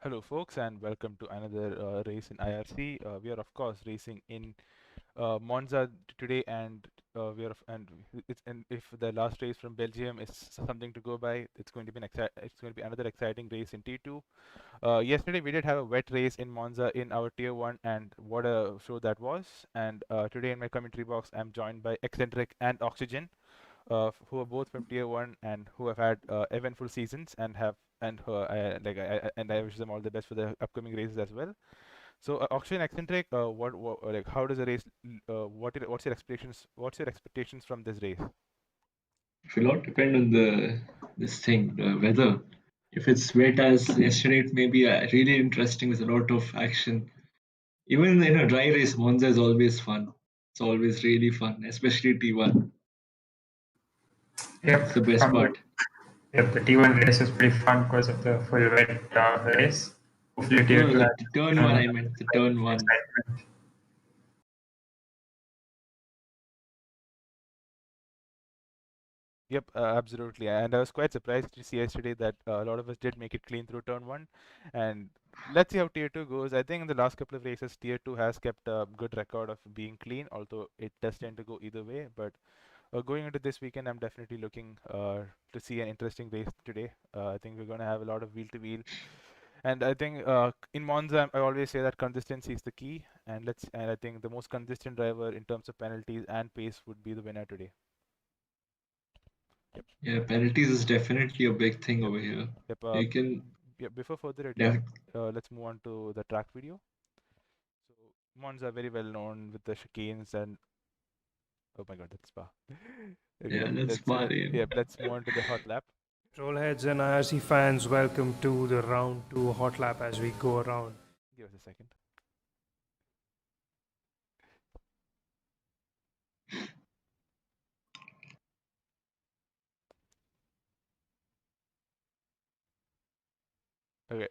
Hello, folks, and welcome to another race in IRC. We are, of course, racing in Monza today, and and if the last race from Belgium is something to go by, it's going to be another exciting race in T2. Yesterday we did have a wet race in Monza in our Tier 1, and what a show that was. And today in my commentary box, I'm joined by Eccentric and Oxygen, who are both from Tier 1 and who have had eventful seasons and have and I wish them all the best for the upcoming races as well. So, Oxygen Eccentric, what like how does the race? What's your expectations from this race? It will not depend on the weather. If it's wet as yesterday, it may be really interesting with a lot of action. Even in a dry race, Monza is always fun. It's always really fun, especially T1. It's Yep, the best from the, part. yep, the T1 race is pretty fun because of the full wet race. Hopefully, No, Tier no, 2 has the turn one. I meant the turn one. excitement. Yep, absolutely. And I was quite surprised to see yesterday that a lot of us did make it clean through turn one. And let's see how tier two goes. I think in the last couple of races, tier two has kept a good record of being clean, although it does tend to go either way. But going into this weekend, I'm definitely looking to see an interesting race today. I think we're going to have a lot of wheel to wheel. And I think in Monza, I always say that consistency is the key. And I think the most consistent driver in terms of penalties and pace would be the winner today. Yep. Yeah, penalties is definitely a big thing Yep. over here. Yep. You can Yeah, before further ado, def- let's move on to the track video. So Mons are very well known with the chicanes and oh my god, that's Spa. Okay, yeah, that's smart. let's move on to the hot lap. Trollheads and IRC fans, welcome to the round 2 hot lap as we go around. Give us a second. Okay,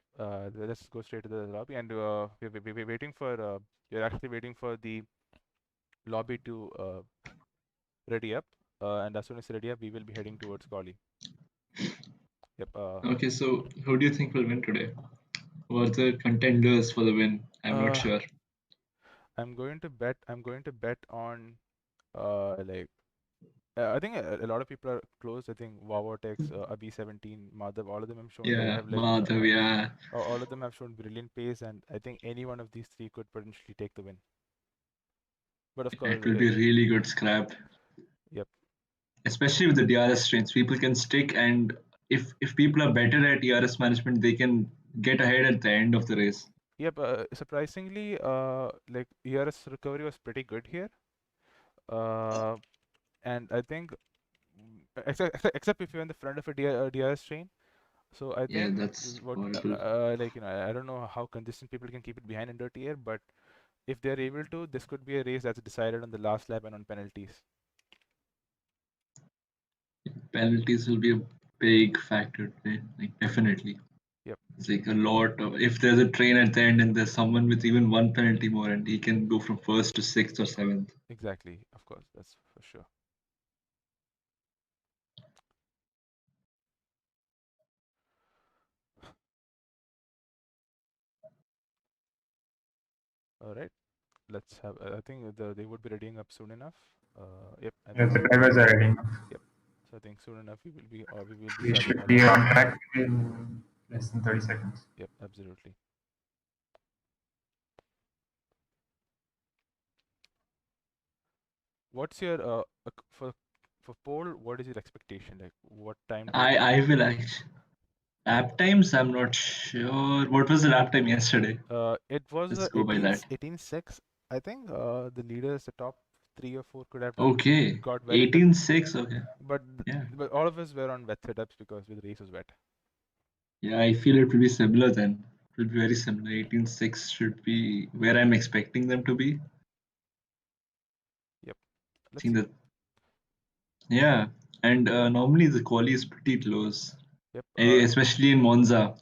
let's go straight to the lobby, and we're waiting for you're actually waiting for the lobby to ready up, and as soon as ready up, we will be heading towards Quali. Yep. Okay, so who do you think will win today? Who are the contenders for the win? I'm not Uh, sure. I'm going to bet. I'm going to bet on like I think a lot of people are close. I think Wawatex, Abi17, Madhav, all of them have shown Yeah, have like Madhav, yeah. all of them have shown brilliant pace, and I think any one of these three could potentially take the win. But of course, It will be really good scrap. yep, Especially with the DRS trains, people can stick, and if people are better at DRS management, they can get ahead at the end of the race. yep. Surprisingly, like ERS recovery was pretty good here. Uh, and I think except if you're in the front of a DRS train. So I Yeah, think that's what horrible. like I don't know how consistent people can keep it behind in dirty air, but if they're able to, this could be a race that's decided on the last lap and on penalties. Penalties will be a big factor today, like definitely. Yep, It's like a lot of if there's a train at the end and there's someone with even one penalty more, and he can go from first to sixth or seventh. exactly. Of course, that's for sure. All right, let's have. I think they would be readying up soon enough. Yep, I Yeah, think the so. drivers are ready now. Yep, so I think soon enough we will be We starting should our be lap. on track in less than 30 seconds. Yep, absolutely. What's your for pole? What is your expectation? Like, what time do you think? I will actually lap times. I'm not sure. What was the lap time yesterday? It was Let's go by 18 that. 18.6. I think the leaders, the top three or four, could have Okay, got well into, 18.6. Okay, but yeah. all of us were on wet setups because the race was wet. Yeah, I feel it will be similar then. It will be very similar. 18.6 should be where I'm expecting them to be. Yep. I Let's think see. that, yeah. And normally the quali is pretty close, Yep. especially in Monza.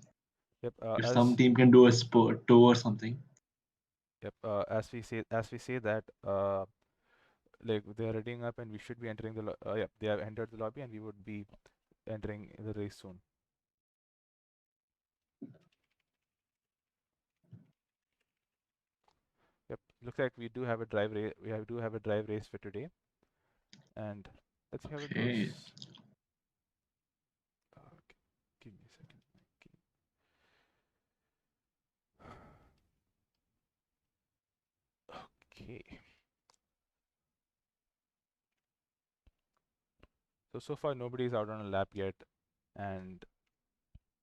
Yep. If some team can do a sport toe or something. As we say that like they are readying up and we should be entering the yep, they have entered the lobby and we would be entering the race soon. Looks like we do have a drive race. Do have a drive race for today, and let's see how it goes. Okay. Okay. Give me a second. Okay. So far nobody's out on a lap yet, and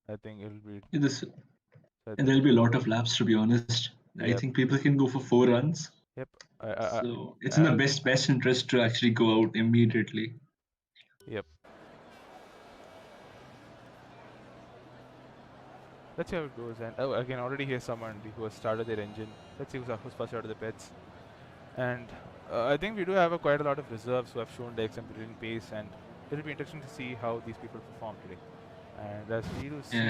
I think it'll be. And there'll be a lot of laps, to be honest. I Yep. think people can go for 4 runs. Yep. So it's in the best interest to actually go out immediately. Yep. Let's see how it goes. And oh, I can already hear someone who has started their engine. Let's see who's first out of the pits. And I think we do have quite a lot of reserves who have shown the exemplary pace, and it'll be interesting to see how these people perform today. And as we do see,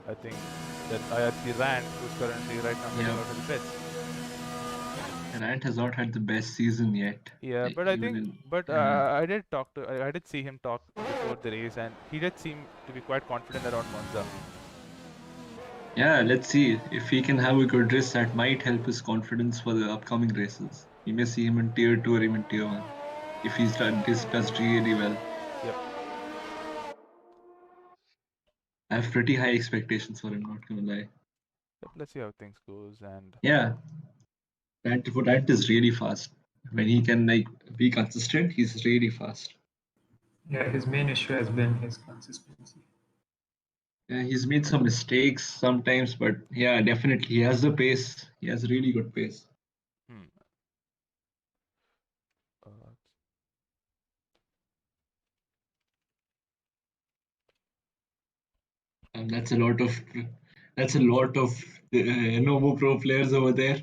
I think that IRC Rand, who's currently right now getting out of the pits. Rand has not had the best season yet. Yeah, but I think, I did see him talk before the race, and he did seem to be quite confident around Monza. Yeah, let's see if he can have a good race. That might help his confidence for the upcoming races. We may see him in Tier 2 or even Tier 1 if he's does really well. Yep. I have pretty high expectations for him, not gonna lie. Yep, let's see how things goes. And yeah, that is really fast. When he can be consistent, he's really fast. Yeah, his main issue has been his consistency. Yeah, he's made some mistakes sometimes, but yeah, definitely he has the pace. He has really good pace. And that's a lot of Novo Pro players over there.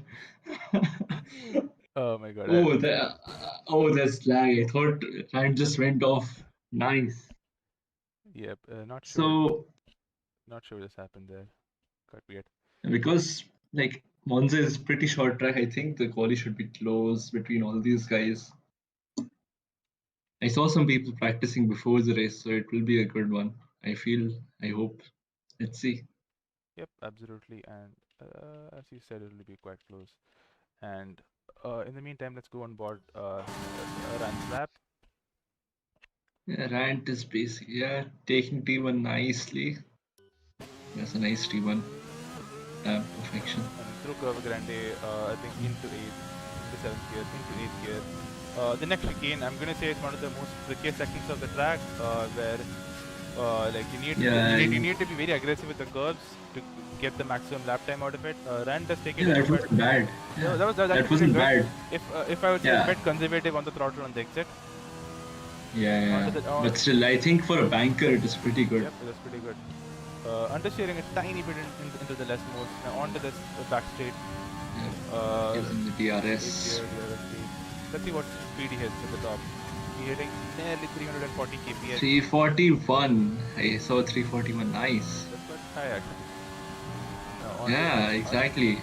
Oh my god. That's lag. I thought time just went off. Nice. Yep. Not sure. So not sure what just happened there. Got weird. Because Monza is pretty short track, I think the quali should be close between all these guys. I saw some people practicing before the race, so it will be a good one. I hope. Let's see. Yep, absolutely. And as you said, it'll be quite close. And in the meantime, let's go on board Rand's lap. Yeah, Rant is basically taking T1 nicely. That's a nice T1. Perfection. And through Curva Grande, I think into 7th gear, into 8th gear. The next chicane, I'm gonna say it's one of the most trickiest sections of the track, where you need to be very aggressive with the curves to get the maximum lap time out of it. Rand does take it. Yeah, that wasn't bad. Yeah. That wasn't bad. If I would say a bit conservative on the throttle on the exit. Yeah. But still, I think for a banker, it is pretty good. Yep, it is pretty good. Understeering a tiny bit into the left mode. Now onto this back straight. Using the DRS. Let's see what speed he hits at the top. He's hitting nearly 340 kph. 341. I saw 341. Nice. That's quite high actually. Yeah, exactly.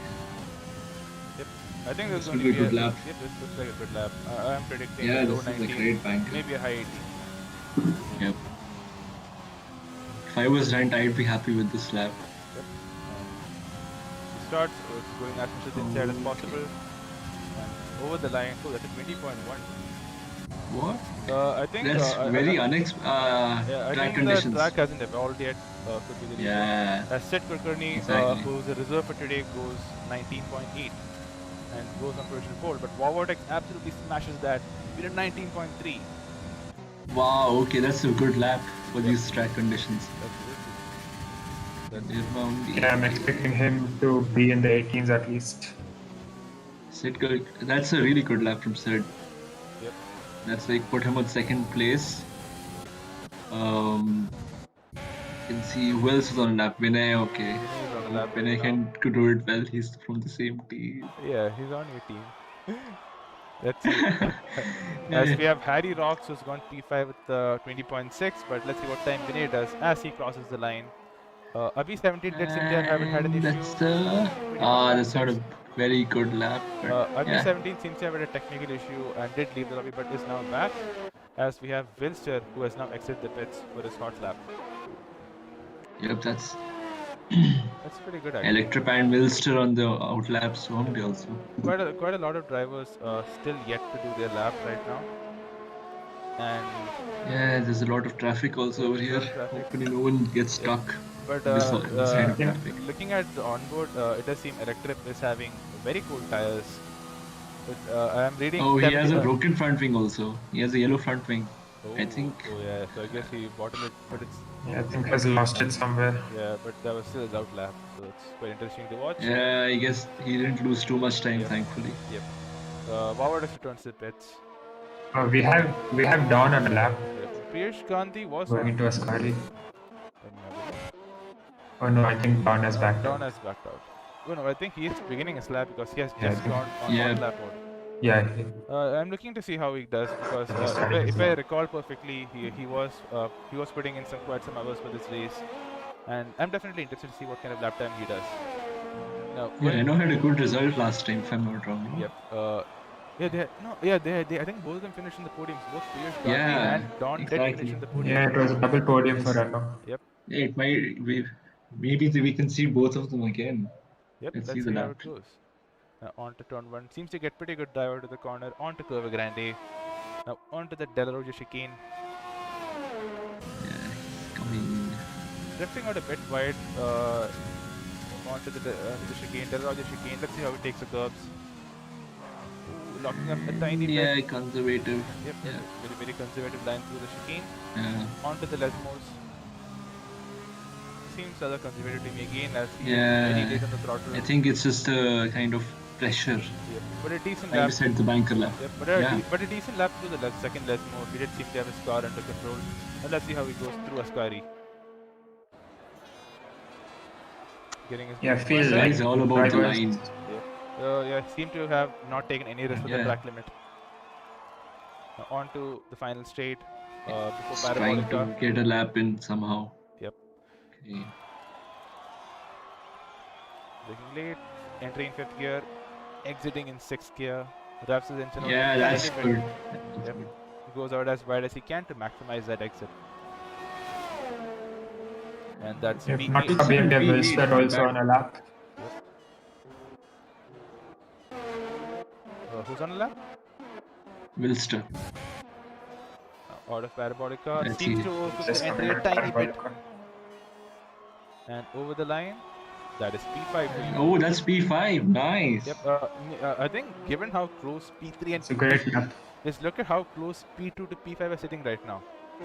Yep. I think this will be a good lap. Yep, this looks like a good lap. I'm predicting this low is 90, a great banker. maybe a high 80. Yep. If I was Rent, I'd be happy with this lap. Yep. He starts going as much as inside as possible. And over the line, so that's a 20.1. What? I think that's very unexpected. I track think conditions. the track hasn't evolved yet. Could be the reason. Yeah. Seth Kulkarni, Exactly. who's a reserve for today, goes 19.8 and goes on provisional pole. But Vortex absolutely smashes that. We did 19.3. Wow. Okay, that's a good lap for these track conditions. Yeah, I'm expecting him to be in the 18s at least. That's a really good lap from Sid. Yep. That's put him on second place. You can see who else is on lap. Vinay, okay. Vinay could do it well. He's from the same team. Yeah, he's on your team. Let's see. As we have Harry Rocks, who's gone P5 with 20.6, but let's see what time Vinay does as he crosses the line. Abhi 17 did seem to haven't had an issue. That's not a very good lap. Abhi 17 seems to have had a technical issue and did leave the lobby, but is now back. As we have Wilster, who has now exited the pits for his hot lap. Yep, that's That's pretty good actually. Electrip and Milster on the outlap swarmed also. Quite a lot of drivers still yet to do their lap right now. And Yeah, there's a lot of traffic also over there's a here. lot of traffic. Hopefully no one gets stuck But in this kind of traffic. looking at the onboard, it does seem Electrip is having very cool tires. But I'm reading. Oh, he has a 70 broken front wing also. He has a yellow front wing. I think. Oh yeah. So I guess he bottled it, but it's Yeah, I think has lost it somewhere. yeah. But that was still his out lap, so it's quite interesting to watch. Yeah, I guess he didn't lose too much time, Yep. thankfully. Yep. Wawad returns to the pits. We have Dawn on the lap Yep. Piyush Gandhi was going on. into Ascari. Let me have a look. Oh no, I think Dawn has backed Dawn out. has backed out. Oh no, I think he is beginning his lap because he has Yeah, I just think- gone on Yeah. one lap mode. Yeah, I'm looking to see how he does because He started his if I lap. recall perfectly, he was putting in quite some hours for this race, and I'm definitely interested to see what kind of lap time he does. Now, Yeah, Renault had a good result last time, if I'm not wrong. yep. They I think both of them finished in the podiums. Both Piyush Gandhi Yeah, and Dawn did exactly. finish in the podium. yeah, it was a double podium for Renault. Yep. Yeah, it might be. Maybe we can see both of them again. Yep. Let's Let's see the see how lap. it goes. On to turn 1. Seems to get pretty good drive out of the corner. On to Curve Grande. Now on to the Della Roja chicane. Yeah, he's coming. Drifting out a bit wide onto the chicane, Della Roja chicane. Let's see how it takes the curbs. Ooh, locking up a tiny bit. Yeah, conservative. Yep. Yeah. Very, very conservative line through the chicane. Yeah. Onto the Lesmos. Seems rather conservative to me again as he is Yeah. very late on the throttle. I think it's just a kind of pressure. Yep. But a decent Trying lap. to set the banker lap. Yep, Yeah. but a decent lap through the second Lesmo. He did seem to have his car under control. And let's see how he goes through Ascari. Getting his Yeah, boost feel on like side. It's all about the drivers- line. Yeah, seem to have not taken any risk with the Yeah. track limit. Now on to the final straight before Just trying to Parabolica. get a lap in somehow. Yep. Okay. Looking late. Entering 5th gear. Exiting in 6th gear. Revs his engine out Yeah, a that's tiny bit. good. Yep. He goes out as wide as he can to maximize that exit. And that's If P- not P- for BMW, P- Wilster P- also back. on a lap. who's on the lap? Wilster. Out of Parabolica. Let's Seems see. to overcook Just the coming entry a out tiny bit. Parabolica. And over the line. That is P5 for you. Oh, that's P5. Nice. Yep. I think given how close P3 and It's a great lap. just look at how close P2 to P5 are sitting right now.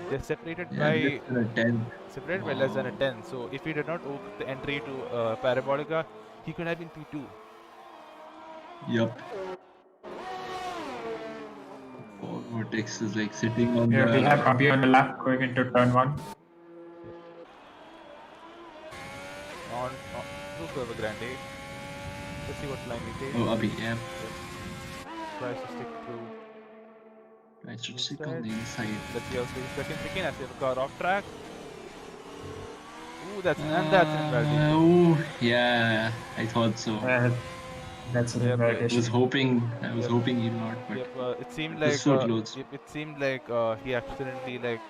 They're separated Yeah, by less than a 10. less than a 10. So if he did not overcook the entry to Parabolica, he could have been P2. Yup. Vortex is like sitting on Yeah, the. we have Abhi on the lap going into turn 1. On through Curve Grande. Let's see what line he takes. Oh, Abhi, yeah. Tries to stick through. I should sit on the inside. Let's see how second chicken as we have a car off track. Ooh, that's invalid. Oh, yeah. I thought so. That's an Yeah, but I invitation. was hoping. I was Yep. hoping he'd not, but Yep, it seemed It like was so close. it seemed like he accidentally like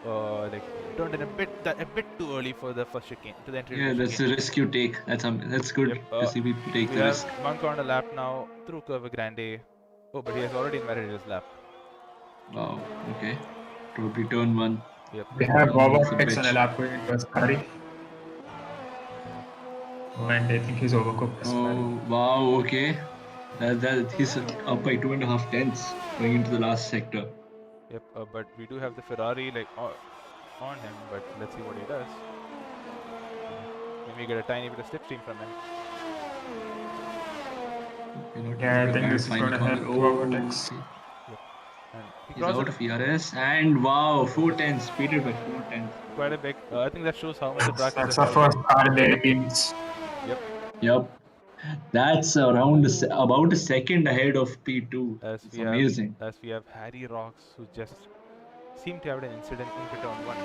turned in a bit too early for the first chicane to the entry. yeah, to the that's chicane. the risk you take. That's good Yep, to see people take We the have risk. Monk on the lap now through Curve Grande. Oh, but he has already invalid his lap. Wow. Okay. Probably turn 1. Yep. We have That's a Vortex on bitch. a lap going into Ascari. Oh, and I think he's overcooked Ascari. Oh, wow. Okay. That he's up by 2.5 tenths going into the last sector. Yep. But we do have the Ferrari like on him. But let's see what he does. Maybe get a tiny bit of slipstream from him. Yeah, I think this is Final gonna corner. help Oh, Vortex. okay. And he He's crosses out of ERS and wow, 4 tenths, speeded by 4 tenths. quite a big. I think that shows how much the track That's is our about. first car in the 18s. Yup. That's around about a second ahead of P2. As It's we amazing. have Harry Rocks who just seemed to have an incident into turn 1.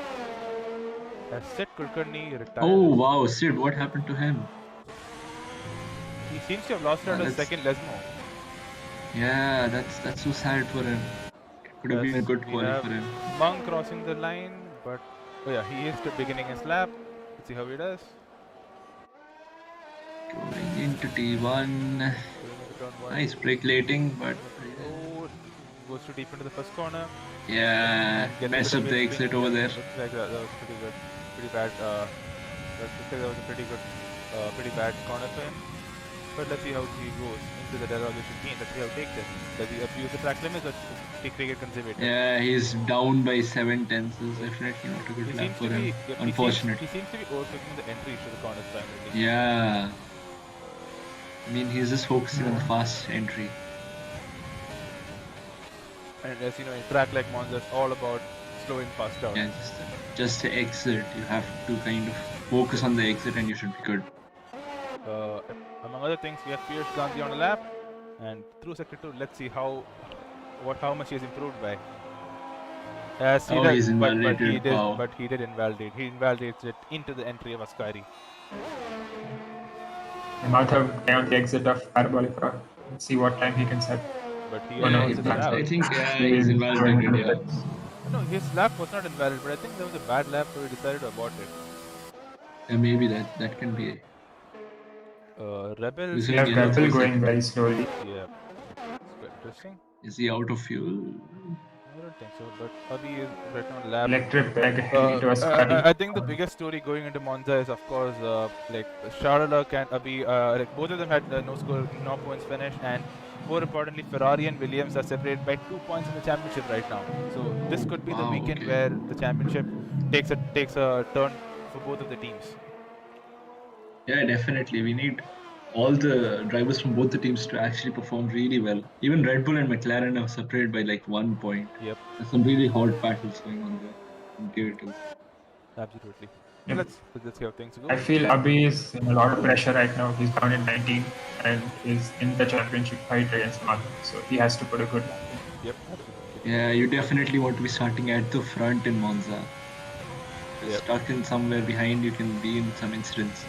As Sid Kulkarni retired. Oh wow, Sid, what happened to him? He seems to have lost out a that's- second Lesmo. Yeah, that's so sad for him. Could have been a Yes, good we quali have for him. Monk crossing the line, but oh yeah, he is still beginning his lap. Let's see how he does. Going into T1. Going into turn 1. Nice brake lating, but Oh, goes too deep into the first corner. yeah, And gets messed a up bit the of spin. exit over there. Looks like that was pretty good. Pretty bad. That was a pretty good, pretty bad corner for him. But let's see how he goes into the derogation team. Let's see how he takes it. Does he abuse the track limits or take it conservative? Yeah, he's down by 7 tenths. Is definitely not a good lap for him. Unfortunate. He seems to be overtaking the entries to the corners primarily. Yeah. I mean, he's just focusing on the fast entry. And as you know, in track like Monza, it's all about slowing fast out. Yeah, just the exit. You have to kind of focus on the exit and you should be good. Among other things, we have Pierce Gandhi on a lap. And through sector 2, let's see how much he has improved by. As he does, he's invalidated. But he did invalidate. He invalidates it into the entry of Ascari. He might have down the exit of Parabolic Rock. Let's see what time he can set. But he Oh, no, he's I think he's invalidated. Yeah. No, his lap was not invalid, but I think there was a bad lap, so he decided to abort it. Yeah, maybe that can be. Rebel. We have Rebel going very slowly. Yeah, it's quite interesting. Is he out of fuel? I don't think so, but Abhi is right on lap. Electric bag into Ascari. I think the biggest story going into Monza is, of course, like Charles and Abhi. Like both of them had no points finish, and more importantly, Ferrari and Williams are separated by 2 points in the championship right now. So this could be the weekend where the championship takes a turn for both of the teams. Yeah, definitely. We need all the drivers from both the teams to actually perform really well. Even Red Bull and McLaren are separated by like 1 point. Yep. There's some really hot battles going on there in Tier 2. Absolutely. Yep. Let's see how things go. I feel Abhi is in a lot of pressure right now. He's down in 19 and is in the championship fight against Martin. So he has to put a good lap in. Yep. Yeah, you definitely want to be starting at the front in Monza. Yep. Stuck in somewhere behind, you can be in some incidents.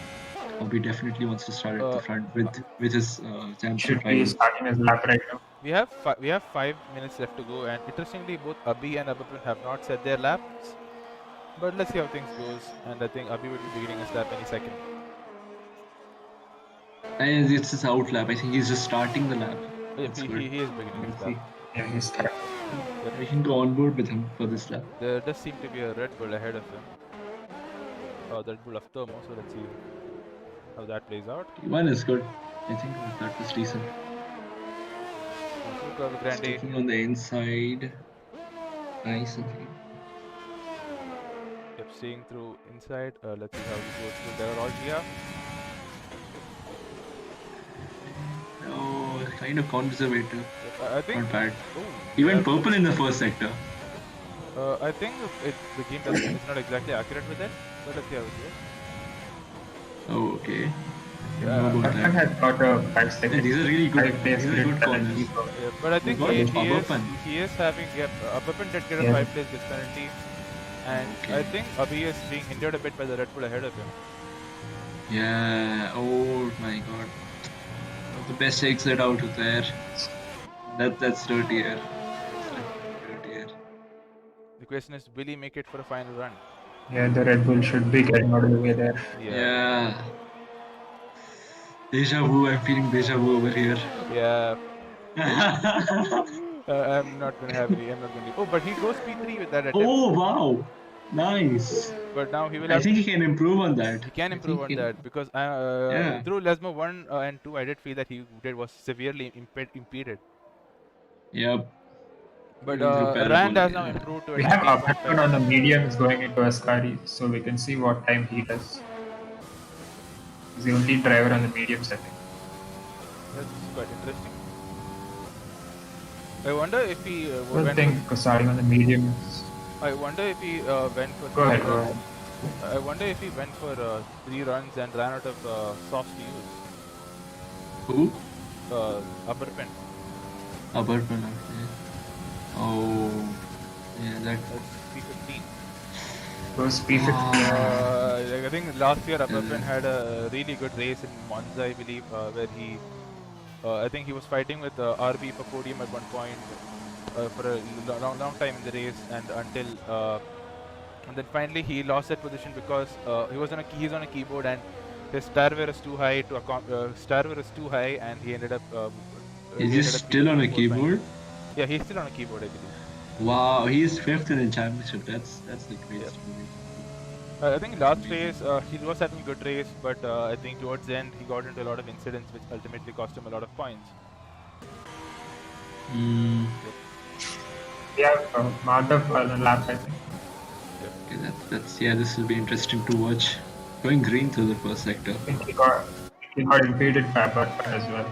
Abhi definitely wants to start at the front with his championship Should be rivals. starting his lap right now. We have 5 minutes left to go, and interestingly, both Abhi and Abapin have not set their laps. But let's see how things goes, and I think Abhi will be beginning his lap any second. And it's his out lap. I think he's just starting the lap. He is beginning his lap. Yeah, he's starting. We can go on board with him for this lap. There does seem to be a Red Bull ahead of him. The Red Bull of Thermo, so let's see how that plays out. One is good. I think that was decent. Sticking on the inside. Nice, I think. Yep, staying through inside. Let's see how this goes through. They're all here. Oh, kind of conservative. Yep, I think not bad. Oh, he went purple in the first sector. I think the game is not exactly accurate with it, but let's see how it goes. Oh, okay. I had got a 5 seconds. Yeah, these are really good. These are good corners. Yeah, but I think he is having. Yep, Abapin did get a 5-place disc penalty, and I think Abhi is being hindered a bit by the Red Bull ahead of him. Yeah. Oh my God. The best exit out of there. That's dirtier. The question is, will he make it for a final run? Yeah, the Red Bull should be getting out of the way there. Yeah. Deja vu. I'm feeling deja vu over here. Yeah. I'm not gonna have any. I'm not gonna. Oh, but he goes P3 with that attempt. Oh wow. Nice. But now he will. I think he can improve on that. He can improve on that because through Lesmo 1 and 2, I did feel that he was severely impeded. Yep. But Rand has now improved to. We have Abapin on the mediums going into Ascari, so we can see what time he does. He's the only driver on the mediums, I think. That's quite interesting. I wonder if he. I don't think starting on the mediums. I wonder if he went for. Go ahead. I wonder if he went for 3 runs and ran out of softs to use. Who? Abapin. Abapin, okay. Oh, yeah, that's P15. Goes P15. I think last year Abapin had a really good race in Monza, I believe, where he. I think he was fighting with RB for podium at one point for a long time in the race, and until and then finally he lost that position because he's on a keyboard, and his Starware is too high and he ended up. Is he still keeping on the a fourth point. keyboard? Yeah, he's still on a keyboard, I believe. Wow, he's 5th in the championship. That's the crazy. I think last race he was having a good race, but I think towards the end he got into a lot of incidents which ultimately cost him a lot of points. We have Madhav on the lap, I think. Okay, this will be interesting to watch. Going green through the first sector. I think he got invaded by Button as well.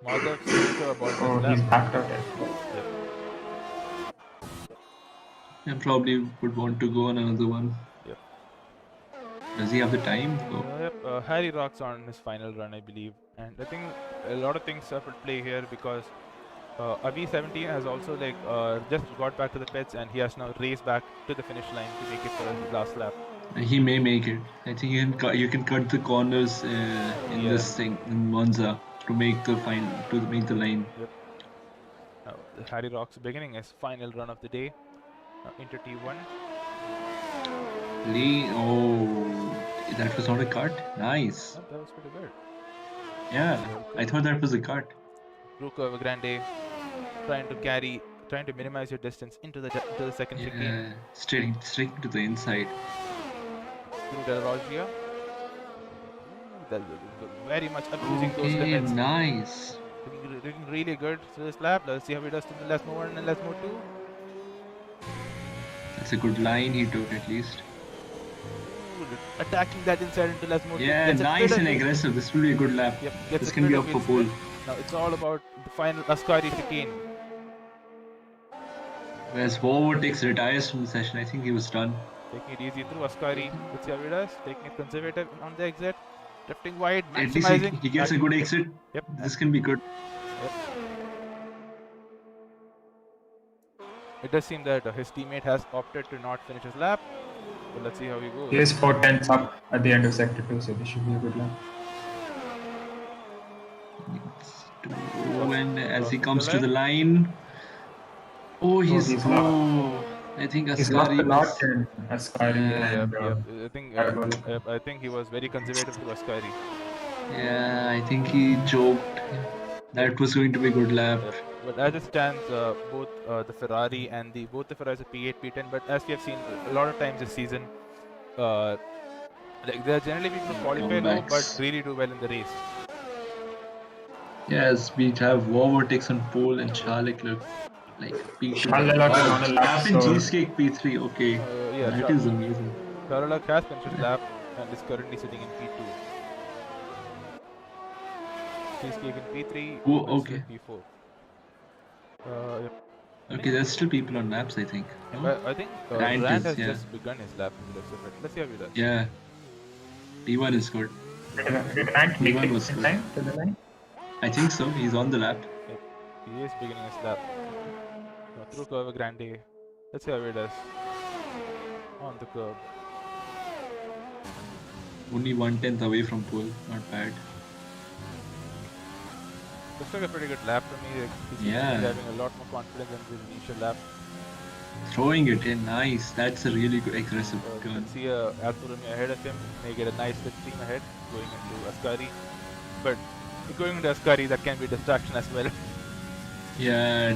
Madhav seems to have bought this Oh, lap. he's backed out as well. And probably would want to go on another one. Yep. Does he have the time? Yep. Harry Rock's on his final run, I believe, and I think a lot of things have at play here because Avi17 has also just got back to the pits and he has now raced back to the finish line to make it for his last lap. He may make it. I think you can cut the corners in this thing in Monza to make the line. Yep. Harry Rock's beginning his final run of the day into T1. Lee, that was not a cut. Nice. Oh, that was pretty good. Yeah, I thought that was a cut. Through Curve Grande, trying to minimize your distance into the second chicane. Straight to the inside. Through Del Roggia. Very much abusing those limits. Nice. Looking really good to this lap. Let's see how he does to the last move 1 and last move 2. That's a good line he took at least. Attacking that inside into last move 2. Yeah, nice and aggressive. This will be a good lap. Yep, this can be up for pole. Now it's all about the final Ascari chicane. Whereas Vovotex retires from the session, I think he was done. Taking it easy through Ascari. Let's see how he does. Taking it conservative on the exit. Drifting wide, maximizing. At least he gets a good exit. Yep. This can be good. Yep. It does seem that his teammate has opted to not finish his lap. But let's see how he goes. He is 4 tenths up at the end of sector 2, so this should be a good lap. And as he comes to the line, I think he's lost a Ascari lot in Ascari and I think he was very conservative to Ascari. Yeah, I think he choked. That was going to be a good lap. But as it stands, both the Ferrari and both the Ferraris are P8, P10. But as we have seen a lot of times this season, there are generally people who qualify low but really do well in the race. Yes, we have Vovotex on pole and Charlik look like P2. Lap in Cheesecake P3, okay. That is amazing. Charlik has finished his lap and is currently sitting in P2. Cheesecake in P3. Okay. P4. Okay, there's still people on laps, I think. I think Rand has just begun his lap in the rest of it. Let's see how he does. Yeah. T1 is good. Did Rand make it in time to the line? I think so. He's on the lap. Yep. He is beginning his lap. Through Curve Grande. Let's see how he does. On the curb. Only 1/10 away from pole. Not bad. Looks like a pretty good lap for me. He's having a lot more confidence than the initial lap. Throwing it in, nice. That's a really good aggressive turn. You can see Alfa Romeo ahead of him. May get a nice slipstream ahead going into Ascari. But going into Ascari, that can be a distraction as well. Yeah,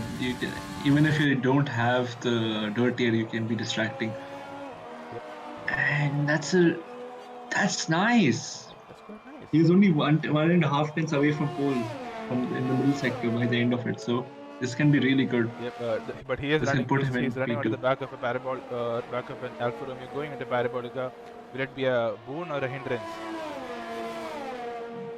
even if you don't have the dirt air, you can be distracting. Yep. And that's nice. That's quite nice. He's only 1.5 tenths away from pole in the middle sector by the end of it, so this can be really good. Yep, but he is running onto the back of an Alfa Romeo going into Parabolica. Will it be a boon or a hindrance?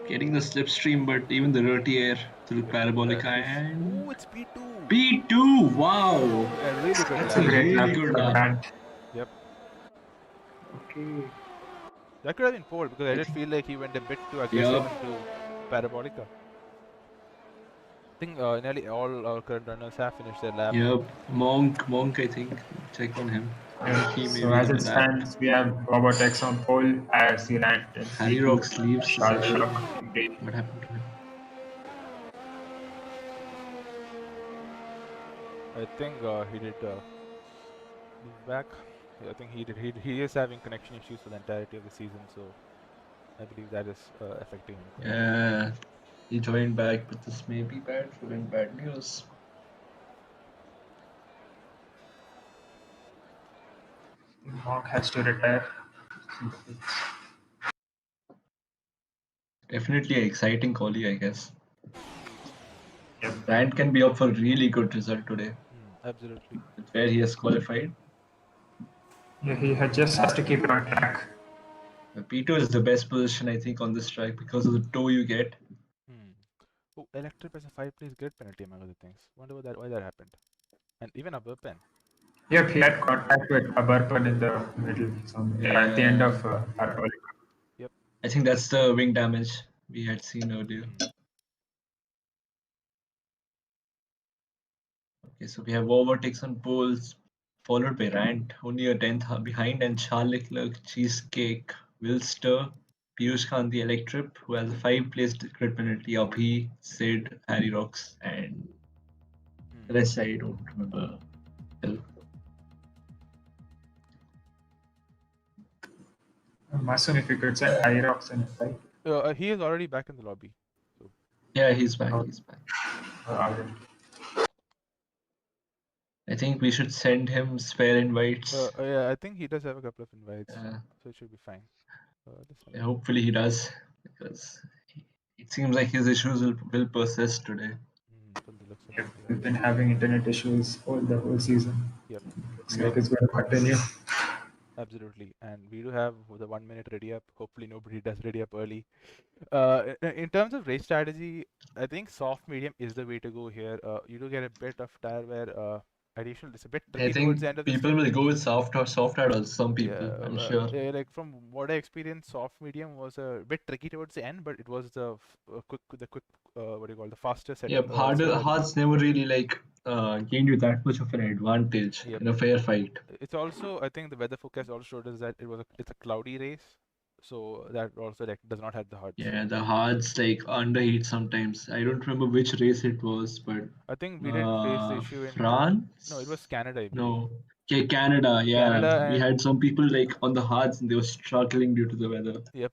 Getting the slipstream, but even the dirty air through Parabolica and... Ooh, it's P2! P2! Wow! Yeah, really good. That's a great good lap. Yep. Okay. That could have been pole because I did feel like he went a bit too aggressive into Parabolica. I think nearly all our current runners have finished their lap. Yep. Monk, I think. Check on him. Yeah. So as it stands, we have Vovotex on pole as he ranked in Harry Rock sleeves. What happened to him? I think he did he's back. I think he is having connection issues for the entirety of the season, so I believe that is affecting him. Yeah, he joined back, but this may be bad for him. Bad news. Monk has to retire. Definitely an exciting quali, I guess. Yep. Brand can be up for a really good result today Absolutely. with where he has qualified. Yeah, he just has to keep it on track. P2 is the best position, I think, on this track because of the toe you get. Oh, Electric as a 5 place grid penalty among other things. Wonder why that happened. And even a pen. Yep, he had contact with Abarpan in the middle, at the end of our early. Yep. I think that's the wing damage we had seen earlier. Okay, so we have overtakes on poles, followed by Rant, only a tenth behind, and Charles Leclerc, Cheesecake, Wilster, Piyush Khan, the Electrip, who has a 5 place grid penalty, Abhi, Sid, Harry Rocks, and the rest I don't remember. Masum, if you could send Hyrox in a fight. He is already back in the lobby. So. Yeah, he's back. He's back. I think we should send him spare invites. Yeah, I think he does have a couple of invites, so it should be fine. Yeah, hopefully he does, because it seems like his issues will persist today. From the looks of Yep, it, yeah. we've been having internet issues the whole season. Yep. Looks like it's going to continue. Absolutely, and we do have the 1 minute ready up. Hopefully nobody does ready up early. In terms of race strategy, I think soft medium is the way to go here. You do get a bit of tire wear. Additional, it's a bit tricky I towards think the end of the people will go with soft hard also. Some people, I'm sure. like from what I experienced, soft medium was a bit tricky towards the end, but it was the quick, what do you call, the faster set. Yeah, hards never really gained you that much of an advantage in a fair fight. It's also, I think the weather forecast also showed us that it's a cloudy race, so that also does not have the hards. Yeah, the hards underheat sometimes. I don't remember which race it was, but I think we didn't face the issue in France. No, it was Canada, I believe. No, okay, Canada. Yeah, Canada, we had some people on the hards and they were struggling due to the weather. Yep.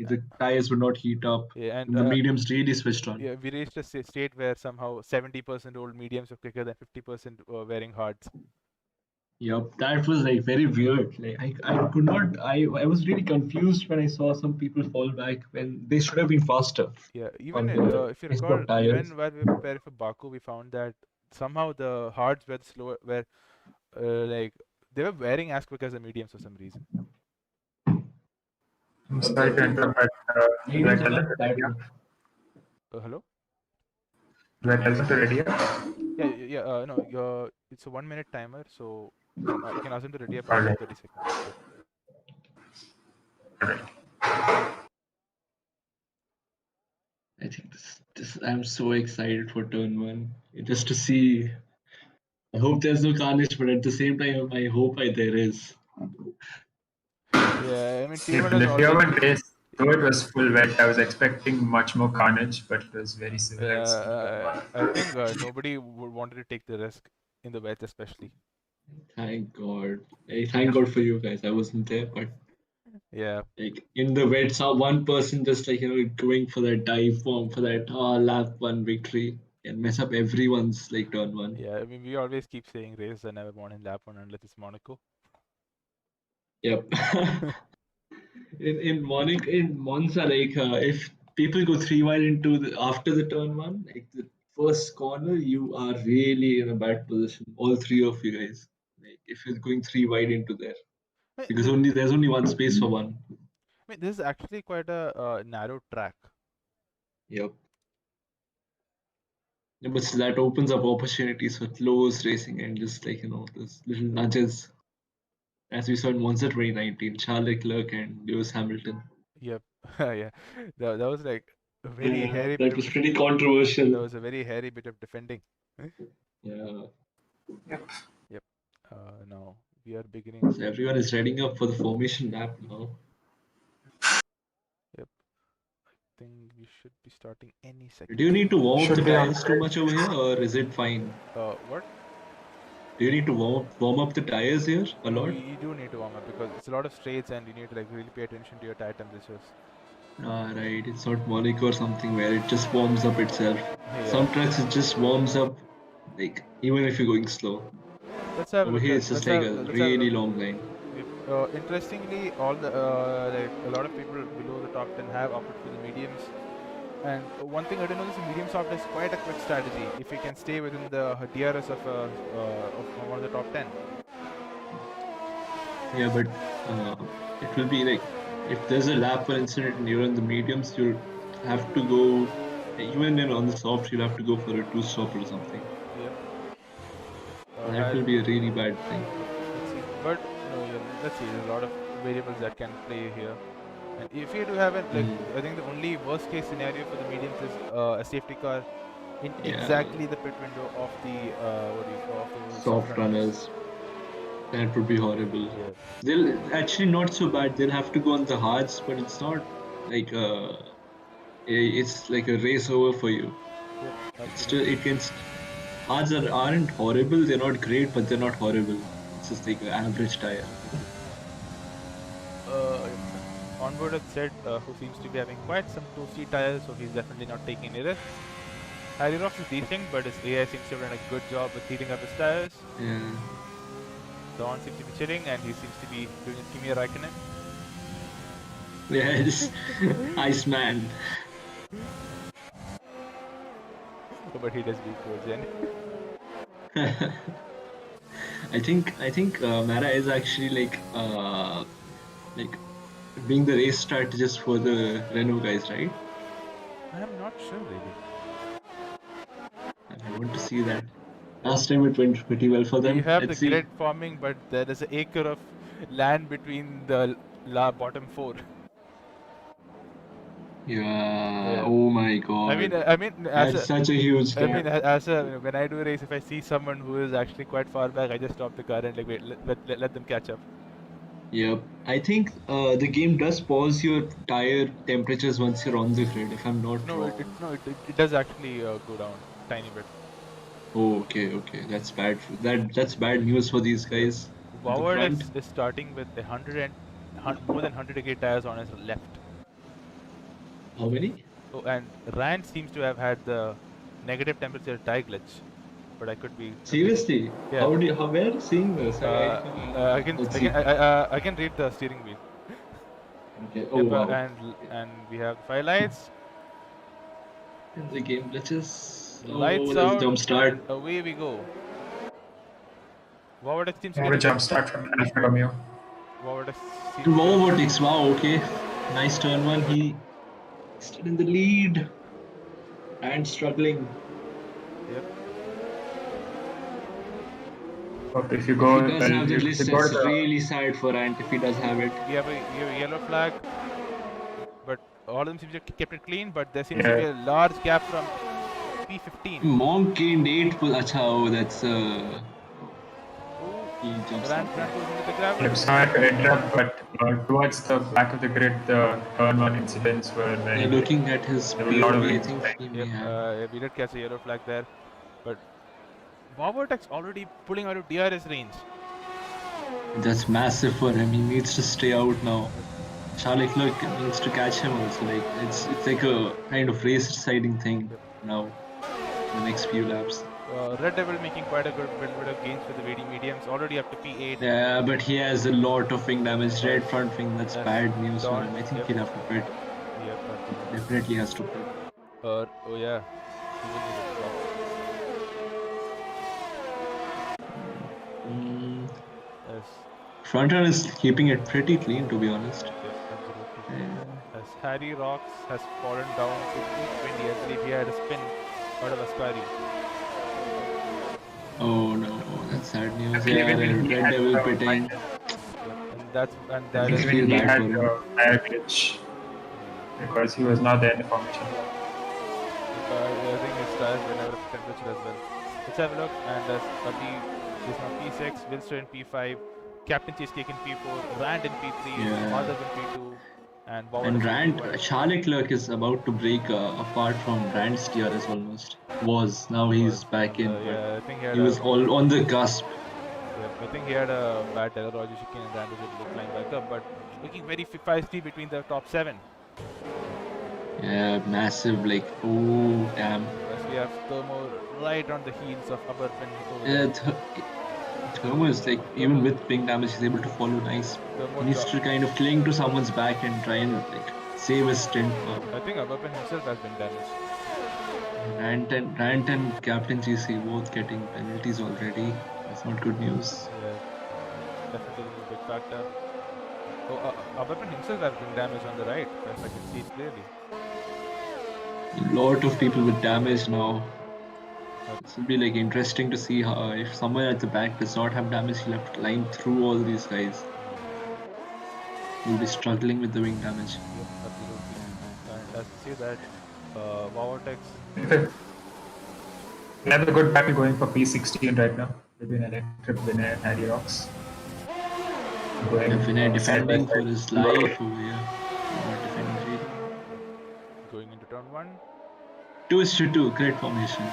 The tires would not heat up. Yeah, and the mediums really switched on. Yeah, we reached a state where somehow 70% old mediums were quicker than 50% wearing hards. Yep, that was very weird. I could not. I was really confused when I saw some people fall back when they should have been faster. Yeah, even if you recall, even while we were preparing for Baku, we found that somehow the hards were slower, were they were wearing as quick as the mediums for some reason. I'm sorry to interrupt, but Hello? Do I tell them to ready up? Yeah. No, it's a 1 minute timer, so you can ask them to ready up after 30 seconds. I think this I'm so excited for turn 1 just to see. I hope there's no carnage, but at the same time, I hope there is. Yeah, I mean, Tier 1 race, though it was full wet, I was expecting much more carnage, but it was very civilized. I think nobody would wanted to take the risk in the wet, especially. Thank God. Thank God for you guys. I wasn't there, but yeah, in the wet, saw one person just going for that dive bomb for that lap 1 victory and mess up everyone's turn 1. Yeah, I mean, we always keep saying race are never won in lap 1 unless it's Monaco. Yep. in Monza, if people go 3 wide after the turn 1, the first corner, you are really in a bad position. All three of you guys. If you're going 3 wide into there, because there's only one space for one. I mean, this is actually quite a narrow track. Yep. Yeah, but that opens up opportunities for close racing and just those little nudges, as we saw in Monza 2019, Charles Leclerc and Lewis Hamilton. Yep. Yeah. That was a very hairy. That was pretty controversial. That was a very hairy bit of defending. Yeah. Yep. Now we are beginning. So everyone is readying up for the formation lap now. Yep. I think we should be starting any second. Do you need to warm up the tires too much over here, or is it fine? What? Do you need to warm up the tires here a No, lot? you do need to warm up because it's a lot of straights and you need to like really pay attention to your tire temperatures. Ah, right. It's not Monaco or something where it just warms up itself. Yeah. Some tracks it just warms up, like even if you're going slow. Let's have a Over look here, at it's just like a let's have a really look. long line. Interestingly, all the like a lot of people below the top 10 have opted for the mediums. And one thing I didn't know is the medium soft is quite a quick strategy if you can stay within the DRS of one of the top 10. Yeah, but it will be like if there's a lap for incident and you're in the mediums, you'll have to go. Even on the soft, you'll have to go for a two-stop or something. Yeah. That will be a really bad thing. Let's see. But no, yeah, let's see. There's a lot of variables that can play here. And if you do have it, like I think the only worst case scenario for the mediums is a safety car in exactly the pit window of the what do you call the soft runners. That would be horrible. Yeah. They'll actually not so bad. They'll have to go on the hards, but it's not like it's like a race over for you. Yeah, it's still it can. Hards aren't horrible. They're not great, but they're not horrible. It's just like an average tire. Onboard had said who seems to be having quite some toasty tires, so he's definitely not taking any risks. Harry Rocks is decent, but his AI seems to have done a good job with heating up his tires. Yeah. Don seems to be chilling, and he seems to be doing a Kimi Raikkonen. Yes, Iceman. But he does beat towards the end. I think Mara is actually like being the race strategist for the Renault guys, right? I'm not sure really. I want to see that. Last time it went pretty well for them. You have Let's the see. grid forming, but there is an acre of land between the bottom four. Yeah. Oh my god. I mean, that's such a huge gap. I mean, when I do a race, if I see someone who is actually quite far back, I just stop the car and like wait, let them catch up. Yep. I think the game does pause your tire temperatures once you're on the grid, if I'm not wrong. It does actually go down a tiny bit. Oh, okay. That's bad. That's bad news for these guys. Boward is starting with more than 100 tires on his left. How many? Oh, and Rand seems to have had the negative temperature tire glitch, but I could be seriously. Yeah. How where are you seeing this? I can read the steering wheel. Okay. Oh wow. And we have 5 lights. And the game glitches. Lights out. Jump start. Away we go. Boward seems to get a jump start from Alfa Romeo. Robotics. Wow. Okay. Nice turn one. He still in the lead and struggling. Yep. But if you go, he does have the list. It's really sad for Ant if he does have it. We have a yellow flag, but all of them seem to have kept it clean. But there seems to be a large gap from P15. Monk gained 8. Acha, oh, that's he jumps ran into the gravel. It's not to interrupt, but towards the back of the grid, the turn one incidents were very. Looking at his POV, I think he may have. We did catch a yellow flag there, but Vortex already pulling out of DRS range. That's massive for him. He needs to stay out now. Charlie Clerk needs to catch him also. Like it's like a kind of race deciding thing now. The next few laps. Red Devil making quite a good bit of gains for the VD mediums, already up to P8. Yeah, but he has a lot of wing damage. Red front wing, that's bad news for him. I think he'll have to pit. Yep, definitely has to pit. Oh yeah. Yes. Front run is keeping it pretty clean, to be honest. Yes, absolutely. As Harry Rocks has fallen down to 220, I believe he had a spin out of Ascari. Oh no, that's sad news. Yeah, Red Devil pitting. And that is when he had a tire glitch because he was not there in the formation. I think his tires were never temperature as well. Let's have a look. And as Abhi is now P6, Wilster in P5, Captain Chase taken P4, Rand in P3, Madhav in P2, and Rand, Charlie Clerk is about to break apart from Rand's DRS almost. Now he's back in. I think he was all on the cusp. Yep, I think he had a bad Roger Shikin and ran with it flying back up, but looking very feisty between the top 7. Yeah, massive, like, oh, damn. As we have Thermo right on the heels of Aberpin over Yeah, there. Thermo is like, even with ping damage, he's able to follow nice. Thermo He needs to kind of cling to someone's back and try and like save his stint now. I think Aberpin himself has been damaged. Rant and Captain GC both getting penalties already. That's not good news. Yeah, definitely a big factor. Oh, Aberpin himself has been damaged on the right, as I can see it clearly. A lot of people with damage now. This will be like interesting to see how if someone at the back does not have damage, he'll have to climb through all these guys. He'll be struggling with the wing damage. Yep, absolutely. And as you see that, Vortex. We have a good battle going for P16 right now between Electric, Vinay, and Harry Rocks. Vinay defending for his life over here. Not defending really. Going into turn 1. 2-2, great formation.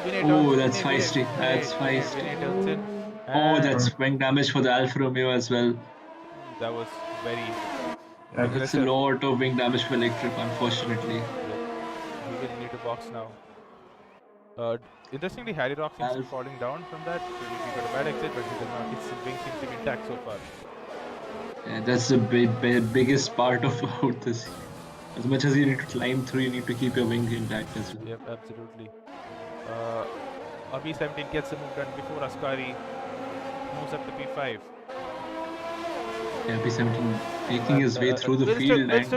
Oh, that's feisty. That's feisty. Oh, that's wing damage for the Alfa Romeo as well. That was very That's a lot of wing damage for Electric, unfortunately. Yep. He will need to box now. Interestingly, Harry Rock seems to be falling down from that. He got a bad exit, but he does not. His wing seems to be intact so far. Yeah, that's the biggest part of out this. As much as you need to climb through, you need to keep your wing intact as well. Yep, absolutely. B17 gets a move done before Askari moves up to P5. Yeah, B17 making his way through the field and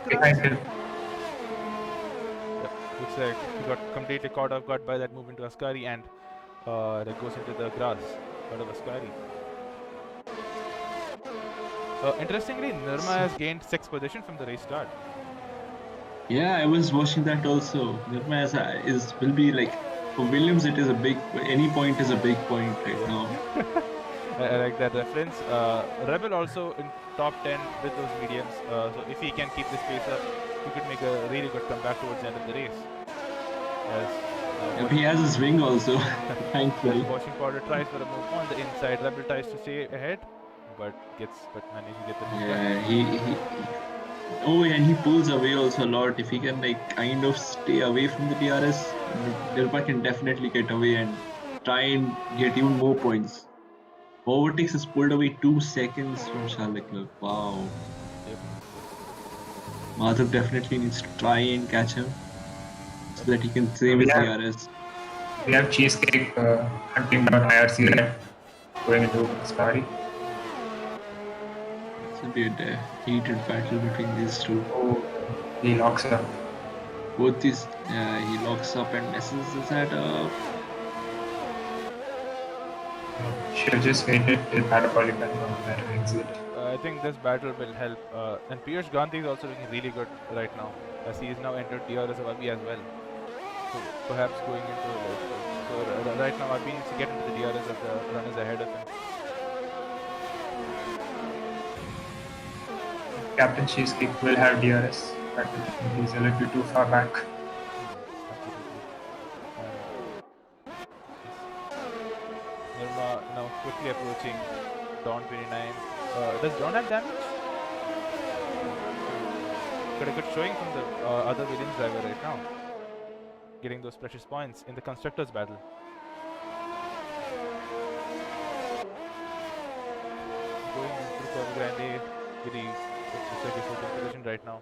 behind him. Yep, looks like he got completely caught off guard by that move into Askari, and that goes into the grass out of Askari. Interestingly, Nirma has gained 6th position from the race start. Yeah, I was watching that also. Nirma will be like, for Williams it is a big, any point is a big point right now. I like that reference. Rebel also in top 10 with those mediums, so if he can keep this pace up, he could make a really good comeback towards the end of the race. He has his wing also, thankfully. Washing Powder tries for a move on the inside. Rebel tries to stay ahead, but manages to get the move. Yeah, oh, and he pulls away also a lot. If he can like kind of stay away from the DRS, Nirma can definitely get away and try and get even more points. Overtakes is pulled away 2 seconds from Charlotte Leclerc. Wow. Yep. Madhav definitely needs to try and catch him so that he can save his DRS. We have Cheesecake hunting down IRC red, going into Askari. It's a bit heated battle between these two. Oh, he locks up. Both these, he locks up and messes that up. Should have just waited till parabolic and that exit. I think this battle will help. And Piyush Gandhi is also looking really good right now, as he is now entered DRS of Abi as well. So perhaps going into right now Abi needs to get into the DRS of the runners ahead of him. Captain Cheesecake will have DRS, but he's a little too far back. Nirma now quickly approaching Dawn 29. Does Dawn have damage? Got a good showing from the other Williams driver right now. Getting those precious points in the Constructors battle. Going into Curve Grande, looks like he's holding position right now.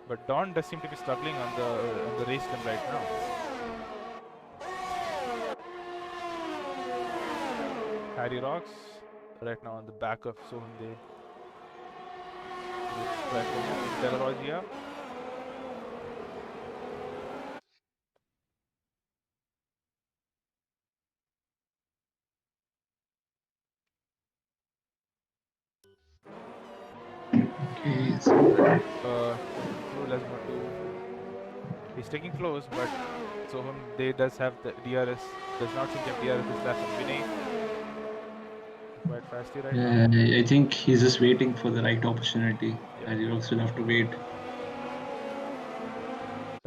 But Dawn does seem to be struggling on the race sim right now. Harry Rocks right now on the back of Sohunde. Delarogia. Okay, so he's taking close, but Sohunde does have the DRS. Does not seem to have DRS this last from Vinay. Quite fastly right now. I think he's just waiting for the right opportunity. Harry Rocks will have to wait.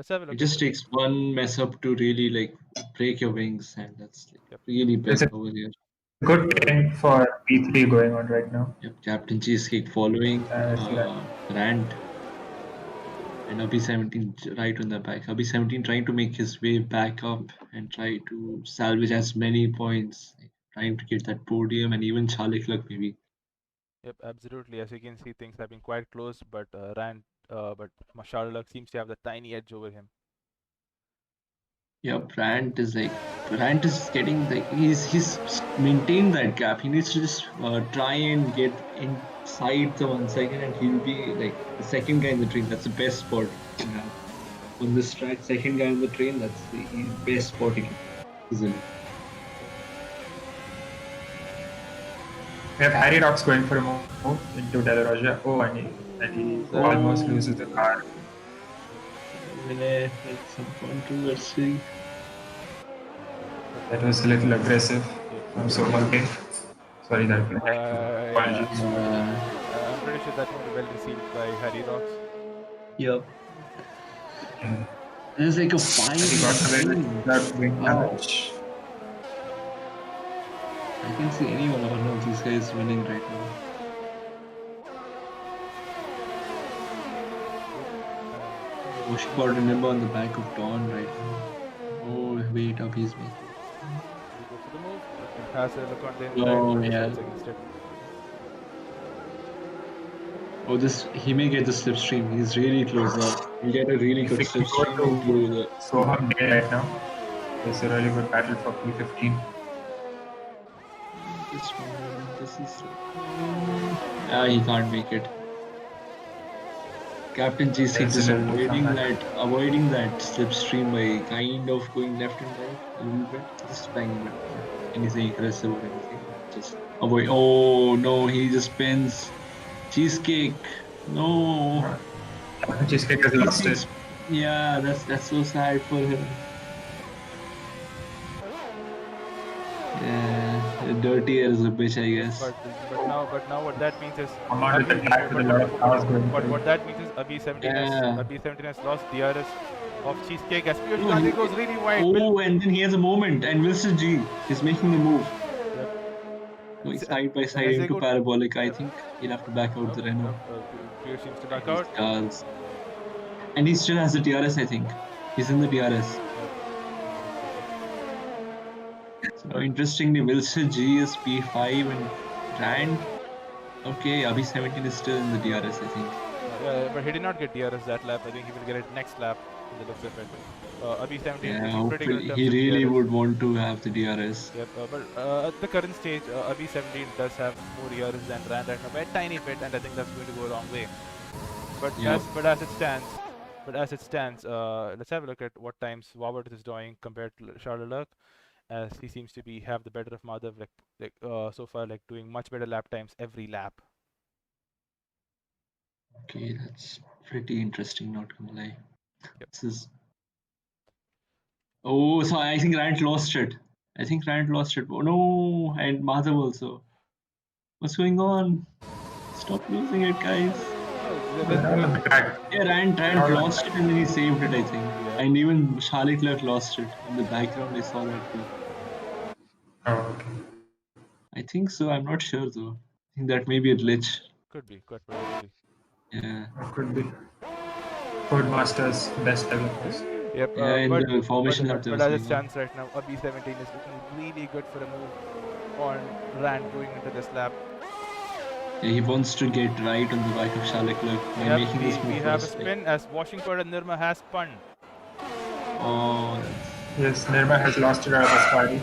let's have a It look just at takes one mess up to really like break your wings, and that's like Yep. really It's bad a over here. good trend for P3 going on right now. Yep, Captain Cheesecake following Rand and Abhi17 right on the back. Abhi17 trying to make his way back up and try to salvage as many points, like, trying to get that podium and even Charlie Clark maybe. Yep, absolutely. As you can see, things have been quite close, but Charlotte seems to have the tiny edge over him. Yeah, Brandt is getting like he's maintained that gap. He needs to just try and get inside the 1 second, and he'll be like the second guy in the train. That's the best spot you can have on this track. Second guy in the train. That's the best spot you can easily. We have Harry Rocks going for a move into De La Roja. Oh, and he almost loses the car. Yeah, like some controversy. That was a little aggressive from Soham. Sorry, that. Apologies. I'm pretty sure that won't be well received by Harry Rocks. Yep. There's like a fine. He got away without doing Wow. damage. I can see any one of these guys winning right now. Got remember on the back of Dawn right now. Oh wait, up he's making. Go for the move. It has a look on the inside. Oh yeah. Against it. Oh, he may get the slipstream. He's really close now. He'll get a really good slipstream into the. Soham dead right now. It's a really good battle for P15. This is. He can't make it. Captain GC just avoiding that slipstream by kind of going left and right a little bit, just trying anything aggressive or anything. Just avoid. Oh no, he just spins. Cheesecake. No. Cheesecake has lost it. Yeah, that's so sad for him. Yeah, dirty as a bitch, I guess. But now what that means is what that means is Abhi17 has lost DRS of Cheesecake as Piyush goes really wide. Oh, and then he has a moment, and Wilson G is making the move. Going side by side into parabolic. I think he'll have to back out the Renault. Piyush seems to back out. Does. And he still has the DRS, I think. He's in the DRS. So interestingly, Wilson G is P5 and Rand. Okay, Abhi17 is still in the DRS, I think. Yeah, but he did not get DRS that lap. I think he will get it next lap in the looks of it. Abhi17 is pretty good in terms he really of DRS. would want to have the DRS. Yep, but at the current stage, Abhi17 does have more DRS than Rand right now by a tiny bit, and I think that's going to go a long way. But as it stands, let's have a look at what times Wawat is doing compared to Charles, as he seems to have the better of Madhav, so far, doing much better lap times every lap. Okay, that's pretty interesting, not gonna lie. Yep. This is. Oh, so I think Rand lost it. Oh no, and Madhav also. What's going on? Stop losing it, guys. Yeah, Rand lost it and then he saved it, I think. Yeah. And even Charlie Clark lost it. In the background, I saw that too. Oh, okay. I think so. I'm not sure though. I think that may be a glitch. Could be, quite probably. Yeah. Could be. Codemasters best ever. Yep. But as it stands right now, Abhi17 is looking really good for a move on Rand going into this lap. Yeah, he wants to get right on the back of Charlie Clark by making this move. We have a spin as Washington and Nirma has spun. Oh, yes, Nirma has lost it out of his party.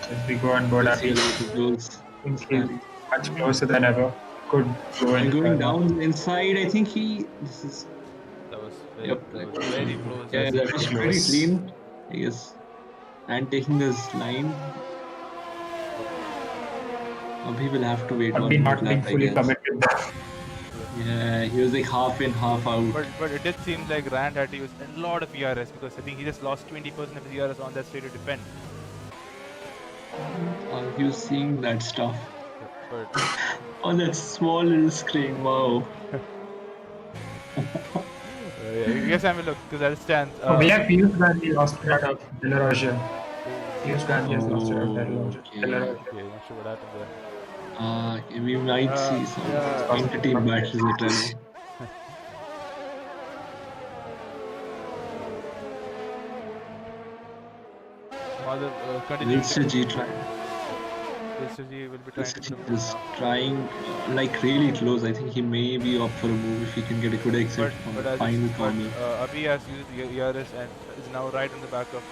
As we go on board, I think he's much closer than ever. Could go and going down inside. I think this is. That was very close. Yeah, that was pretty clean. I guess. And taking this line. He will have to wait one more lap, fully committed. Yeah, he was like half in, half out. But it did seem like Rand had to use a lot of ERS because I think he just lost 20% of his ERS on that straight to defend. He was seeing that stuff. But on that small little screen, wow. yeah, yes, I will look because I'll stand. We have Piyush Gandhi lost it out of Belarus. Piyush Gandhi has lost it out of Oh, Belarus. okay. Okay, not sure what happened there. We might see some Yeah, inter-team matches at Renault. Mother continuing to. Vilsaji try. Vilsaji will be trying to Vilsaji put a move is now. trying like really close. I think he may be up for a move if he can get a good exit from But the as final but corner. Abhi has used the ERS and is now right on the back of,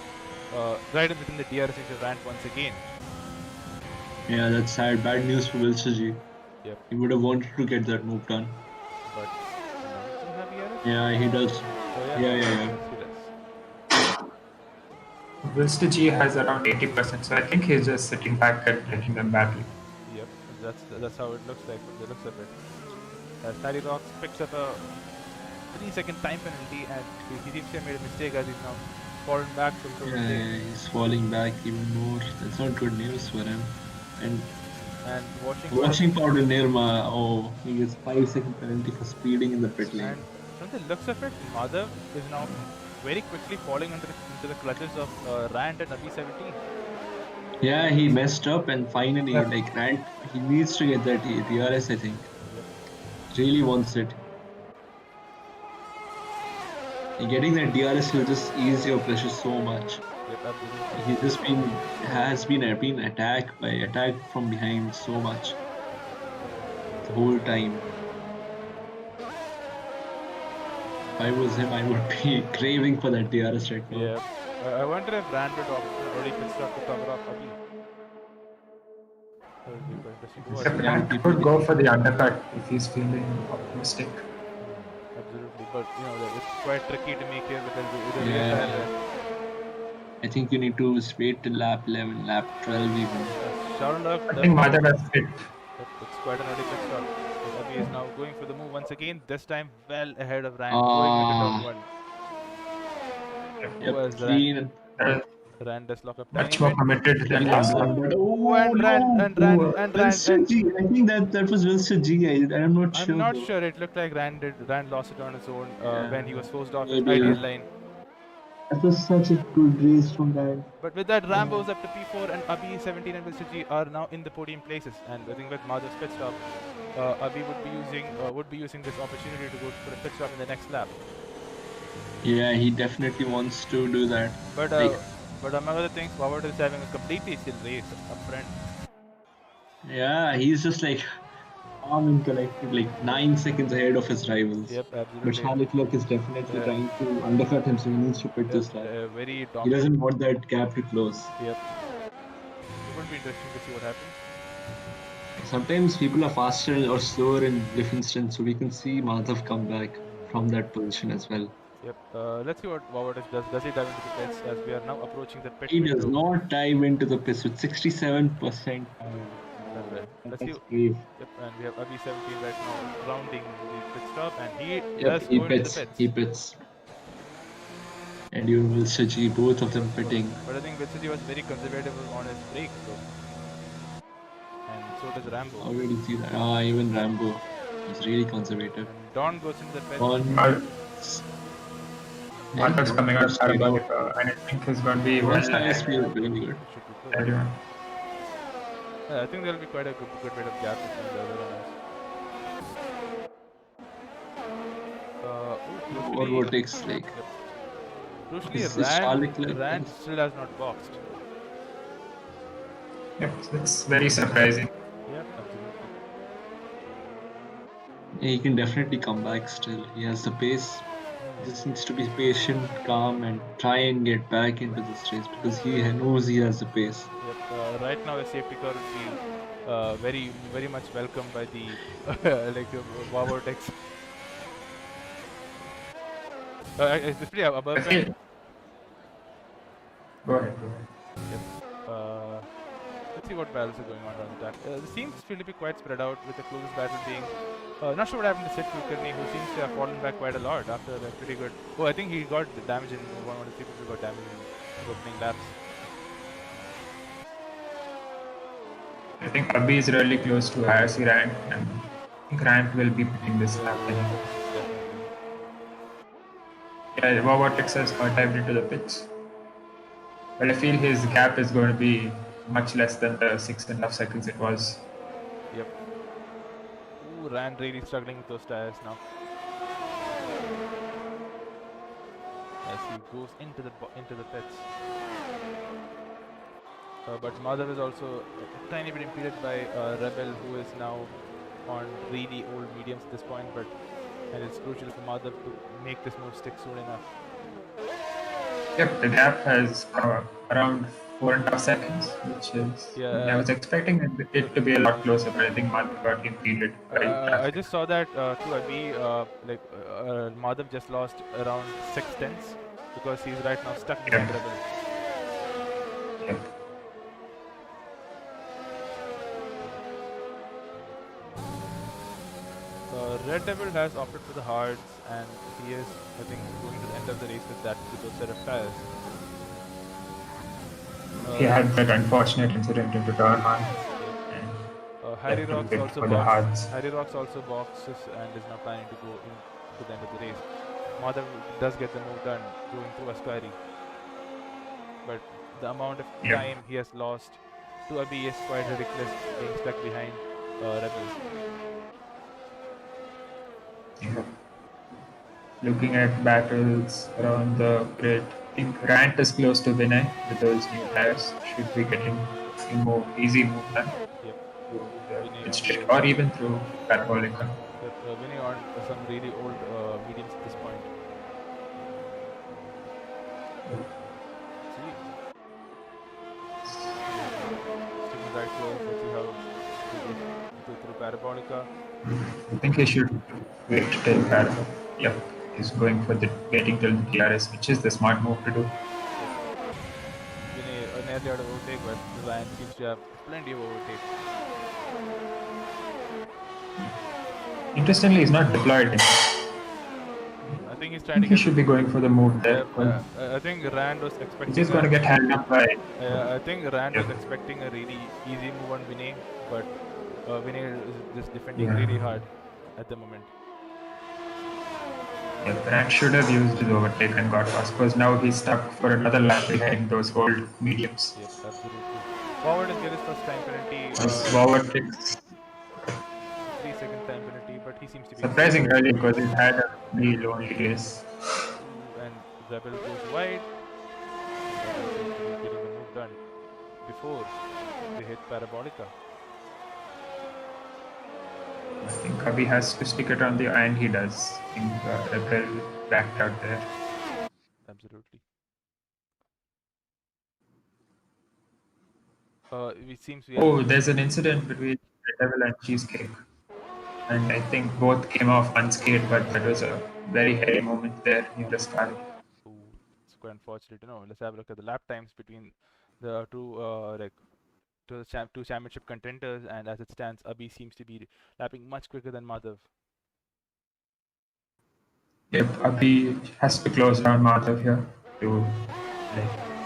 right within the DRS into Rant once again. Yeah, that's sad. Bad news for Vilsaji. Yep. He would have wanted to get that move done. But does he have ERS? Yeah, he does. Oh yeah. Yeah. Yes, he does. Vilster G has around 80%, so I think he's just sitting back and letting them battle. Yep. That's how it looks like from the looks of it. Sally Rocks picks up a 3-second time penalty, and he seems to have made a mistake as he's now fallen back from total play. Yeah, he's falling back even more. That's not good news for him. And watching Powder Nirma, oh, he gets 5-second penalty for speeding in the pit lane. And from the looks of it, Madhav is now very quickly falling into the clutches of Rant and Abhi 17. Yeah, he messed up and finally, like Rant, he needs to get that DRS, I think. Really wants it. Getting that DRS will just ease your pressure so much. He's just been attacked from behind so much the whole time. If I was him, I would be craving for that DRS right now. Yeah. I wonder if Rand would already pit stop to cover up Abhi. That would be quite interesting. Rand could go for the undercut if he's feeling optimistic. Absolutely, but it's quite tricky to make here with a real time. I think you need to wait till lap 11, lap 12 even. I think Madhav has fit. It's quite an early pit stop. Abhi is now going for the move once again, this time well ahead of Rand going into turn 1. Rand does lock up much more committed than last time. And Rand. I think that was Wilson G. I'm not sure. I'm not sure. It looked like Rand lost it on his own when he was forced off his ideal line. That was such a good race from Rand. But with that, Rambo's up to P4 and Abhi 17 and Wilson G are now in the podium places. And I think with Madhav's pit stop, Abhi would be using this opportunity to go for a pit stop in the next lap. Yeah, he definitely wants to do that. But among other things, Howard is having a completely still race up front. Yeah, he's just like calm and collected, like 9 seconds ahead of his rivals. Yep, absolutely. But Charlotte Luck is definitely trying to undercut him, so he needs to pit this lap. Very he doesn't want that gap to close. Yep. It would be interesting to see what happens. Sometimes people are faster or slower in different stints, so we can see Madhav come back from that position as well. Yep. Let's see what Howard does. Does he dive into the pits as we are now approaching the pit? He does not dive into the pits with 67%. Let's see. Brave. Yep, and we have Abhi 17 right now rounding the pit stop, and he pits. He pits. And you will Saji, both of them pitting. But I think Vitsaji was very conservative on his brakes, and so does Rambo. How did you see that? Even Rambo is really conservative. And Don goes into the pits. Madhav's coming out parabolic, and I think he's going to be really good. Everyone. Yeah, I think there will be quite a good bit of gap between the other runners. Or vortex like. Crucially, Rand still has not boxed. Yep, it's very surprising. Yep, absolutely. Yeah, he can definitely come back still. He has the pace. He just needs to be patient, calm, and try and get back into this race because he knows he has the pace. Yep. Right now, a safety car would be very much welcomed by the Vortex. Especially above. Go ahead. Yep. Let's see what battles are going on around the track. The seems to be quite spread out, with the closest battle being. Not sure what happened to Sid Kulkarni, who seems to have fallen back quite a lot after a pretty good. Oh, I think he got damage in one of the people who got damage in opening laps. I think Abhi is really close to IRC rank, and I think rank will be putting this lap. Yeah, Vortex has dived into the pits. But I feel his gap is going to be much less than the 6.5 seconds it was. Yep. Ooh, Rand really struggling with those tires now. As he goes into the pits. But Madhav is also a tiny bit impeded by Rebel, who is now on really old mediums at this point. And it's crucial for Madhav to make this move stick soon enough. Yep, the gap has around 4.5 seconds, which is. Yeah. I was expecting it to be a lot closer, but I think Madhav got impeded by I traffic. just saw that to Abhi, Madhav just lost around 6 tenths because he's right now stuck behind Rebel. Yep. Red Devil has opted for the hards, and he is, I think, going to the end of the race with those set of tires. He had that unfortunate incident into turn one. Harry Rocks also boxes and is now planning to go to the end of the race. Madhav does get the move done going through Ascari, but the amount of time he has lost to Abhi is quite ridiculous, being stuck behind Rebel. Looking at battles around the grid, I think Rant is close to Vinay with those new tires. Should be getting a more easy move done. Yep. Or even through Parabolica. Winning on some really old mediums at this point. See. Sticking right close, let's see how he goes through Parabolica. I think he should wait till Parabolica. Yep, he's going for the waiting till the DRS, which is the smart move to do. Vinay nearly out of overtake, but Ryan seems to have plenty of overtake. Interestingly, he's not deployed yet. I think he's trying to get. He should be going for the move there. I think Rand was expecting. He's going to get held up by. I think Rand was expecting a really easy move on Vinay, but Vinay is just defending really hard at the moment. Yeah, Rand should have used his overtake and got past, because now he's stuck for another lap behind those old mediums. Yes, absolutely. Forward is get his first time penalty. Forward takes 3-second time penalty, but he seems to be surprising early because he's had a really lonely race. And Rebel goes wide. Rebel seems to be getting the move done before they hit Parabolica. I think Kabi has to stick it on the iron. He does. I think Rebel backed out there. Absolutely. It seems we there's an incident between Red Devil and Cheesecake. And I think both came off unscathed, but that was a very heavy moment there in the sky. It's quite unfortunate to know. Let's have a look at the lap times between the two two championship contenders, and as it stands, Abhi seems to be lapping much quicker than Madhav. Yep, Abhi has to close down Madhav here to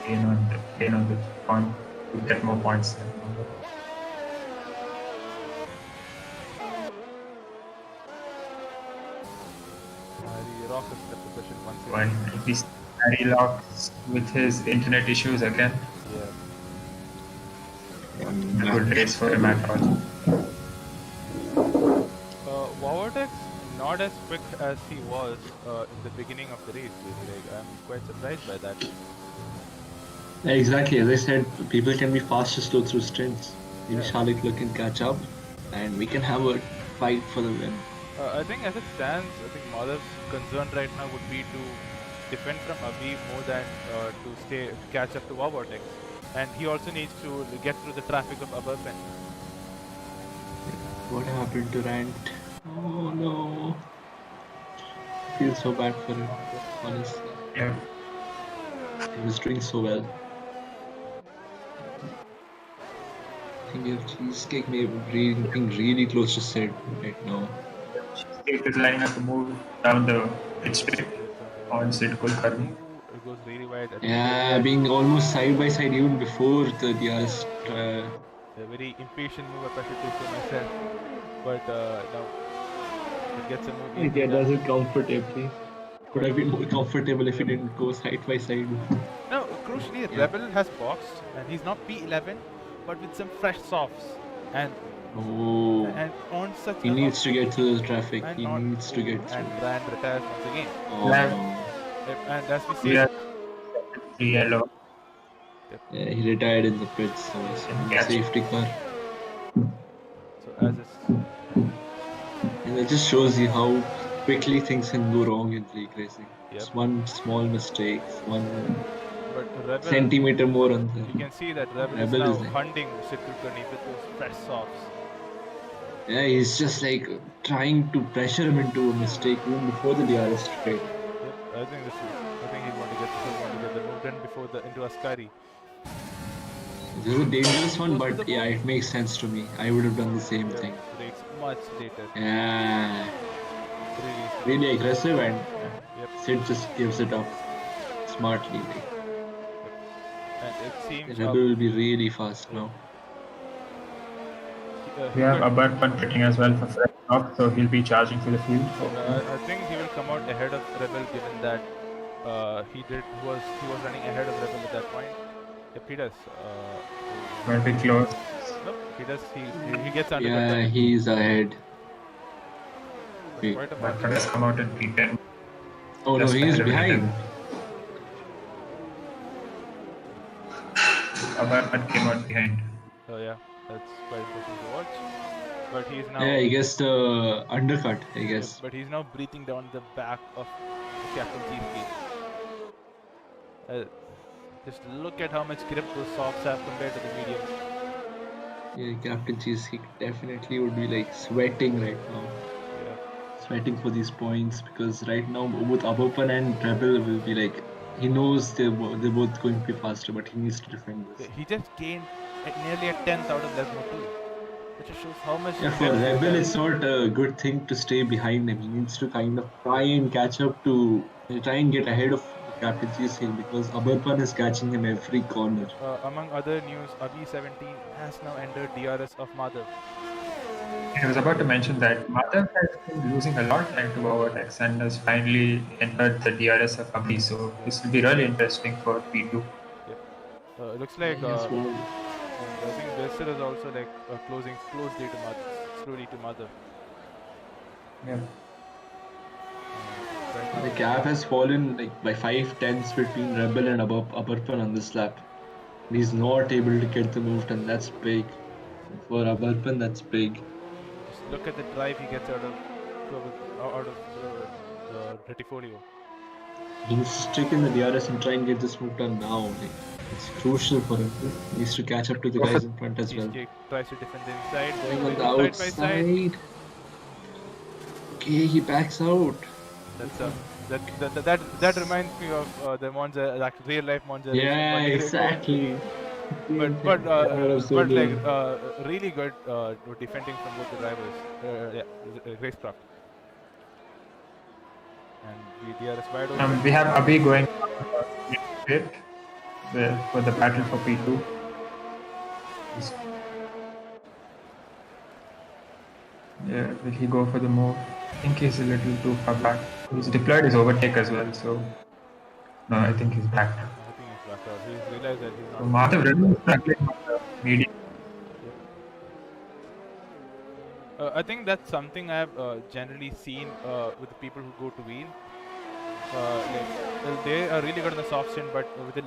gain on the point to get more points. Harry Rock has left the session once again. Harry Rocks with his internet issues again. Yeah. Good race for him at all. Vortex not as quick as he was in the beginning of the race. I'm quite surprised by that. Exactly, as I said, people can be fast or slow through sprints. Maybe Charlotte can catch up, and we can have a fight for the win. I think as it stands, I think Madhav's concern right now would be to defend from Abhi more than to catch up to Vortex. And he also needs to get through the traffic of Aberpen. What happened to Rant? Oh no. I feel so bad for him, honestly. Yeah. He was doing so well. I think if Cheesecake may be being really close to Sid right now. Cheesecake is lining up to move down the pit straight on Sid Kulkarni. It goes really wide. Yeah, being almost side by side even before the DRS. A very impatient move, if I should say myself. But now it gets a move. Yeah, does it comfortably. Could have been more comfortable if he didn't go side by side. Now, crucially, Yeah. Rebel has boxed, and he's now P11, but with some fresh softs, and Oh, on such he needs to get through the traffic. and He on needs to get and through. Rand retires once again. Oh Yeah. no. And as we We see, are 3 yellow. Yeah, he retired in the pits, so it's a Catch. safety car. so as it's And that just shows you how quickly things can go wrong in league racing. Yep. Just one small mistake, one but Rebel, centimeter more on you the can see that Rebel is Rebel now is there. hunting Sitrukani with those fresh softs. Yeah, he's just like trying to pressure him into a mistake even before the DRS straight. Yep, I think he want to get the move done before the into Ascari. This is a dangerous one, Goes for but the yeah, move. it makes sense to me. I would have done the same thing. Breaks much later. Yeah, Really really aggressive, and Yep. Sid just gives it up smartly. Like, And it seems Rebel will be really fast now. We have Abarpan pitting as well for fresh off, so he'll be charging to the field. I think he will come out ahead of Rebel, given that he was running ahead of Rebel at that point. Yep, he does. Will be close. Nope, he does. He gets undercut. Yeah, he's ahead. But quite a Abarpan has come out in P10. Oh no, Just he's ahead of behind. Rebel. Abarpan came out behind. So yeah, that's quite interesting to watch. But he's now. Yeah, he gets the undercut, I guess. But he's now breathing down the back of the Captain Chief. Just look at how much grip those softs have compared to the mediums. Yeah, Captain Cheesecake definitely would be like sweating right now. Yeah. Sweating for these points because right now both Abarpan and Rebel will be like, he knows they're both going to be faster, but he needs to defend this. He just gained nearly a 10th out of level 2. Which just shows how much. Yeah, for Rebel, it's not a good thing to stay behind him. He needs to kind of try and catch up to, try and get ahead of Captain Cheesecake because Abarpan is catching him every corner. Among other news, Abhi17 has now entered DRS of Madhav. I was about to mention that Madhav has been losing a lot of time to overtakes and has finally entered the DRS of Abhi, so this will be really interesting for P2. Yep. Looks like I think Besser is also like closely to Madhav, slowly to Madhav. Yeah. The gap has fallen like by 5/10 between Rebel and Abarpan on this lap. He's not able to get the move done. That's big. For Abarpan, that's big. Just look at the drive he gets out of the Retifolio. He needs to stick in the DRS and try and get this move done now. Like, it's crucial for him. He needs to catch up to the guys in front as well. Tries to defend the inside, Going on the side by side. outside. Okay, he backs out. That reminds me of the Monza, like real life Monza. Yeah, exactly. But like really good defending from both the drivers. Racecraft. And the DRS wide open. We have Abhi going pit for the battle for P2. Yeah, will he go for the move? I think he's a little too far back. He's deployed his overtake as well, so no, I think he's back now. I think he's back out. He's realized that he's not. So Madhav really struggling on the medium. I think that's something I've generally seen with the people who go to wheel. They are really good on the soft stint, but with the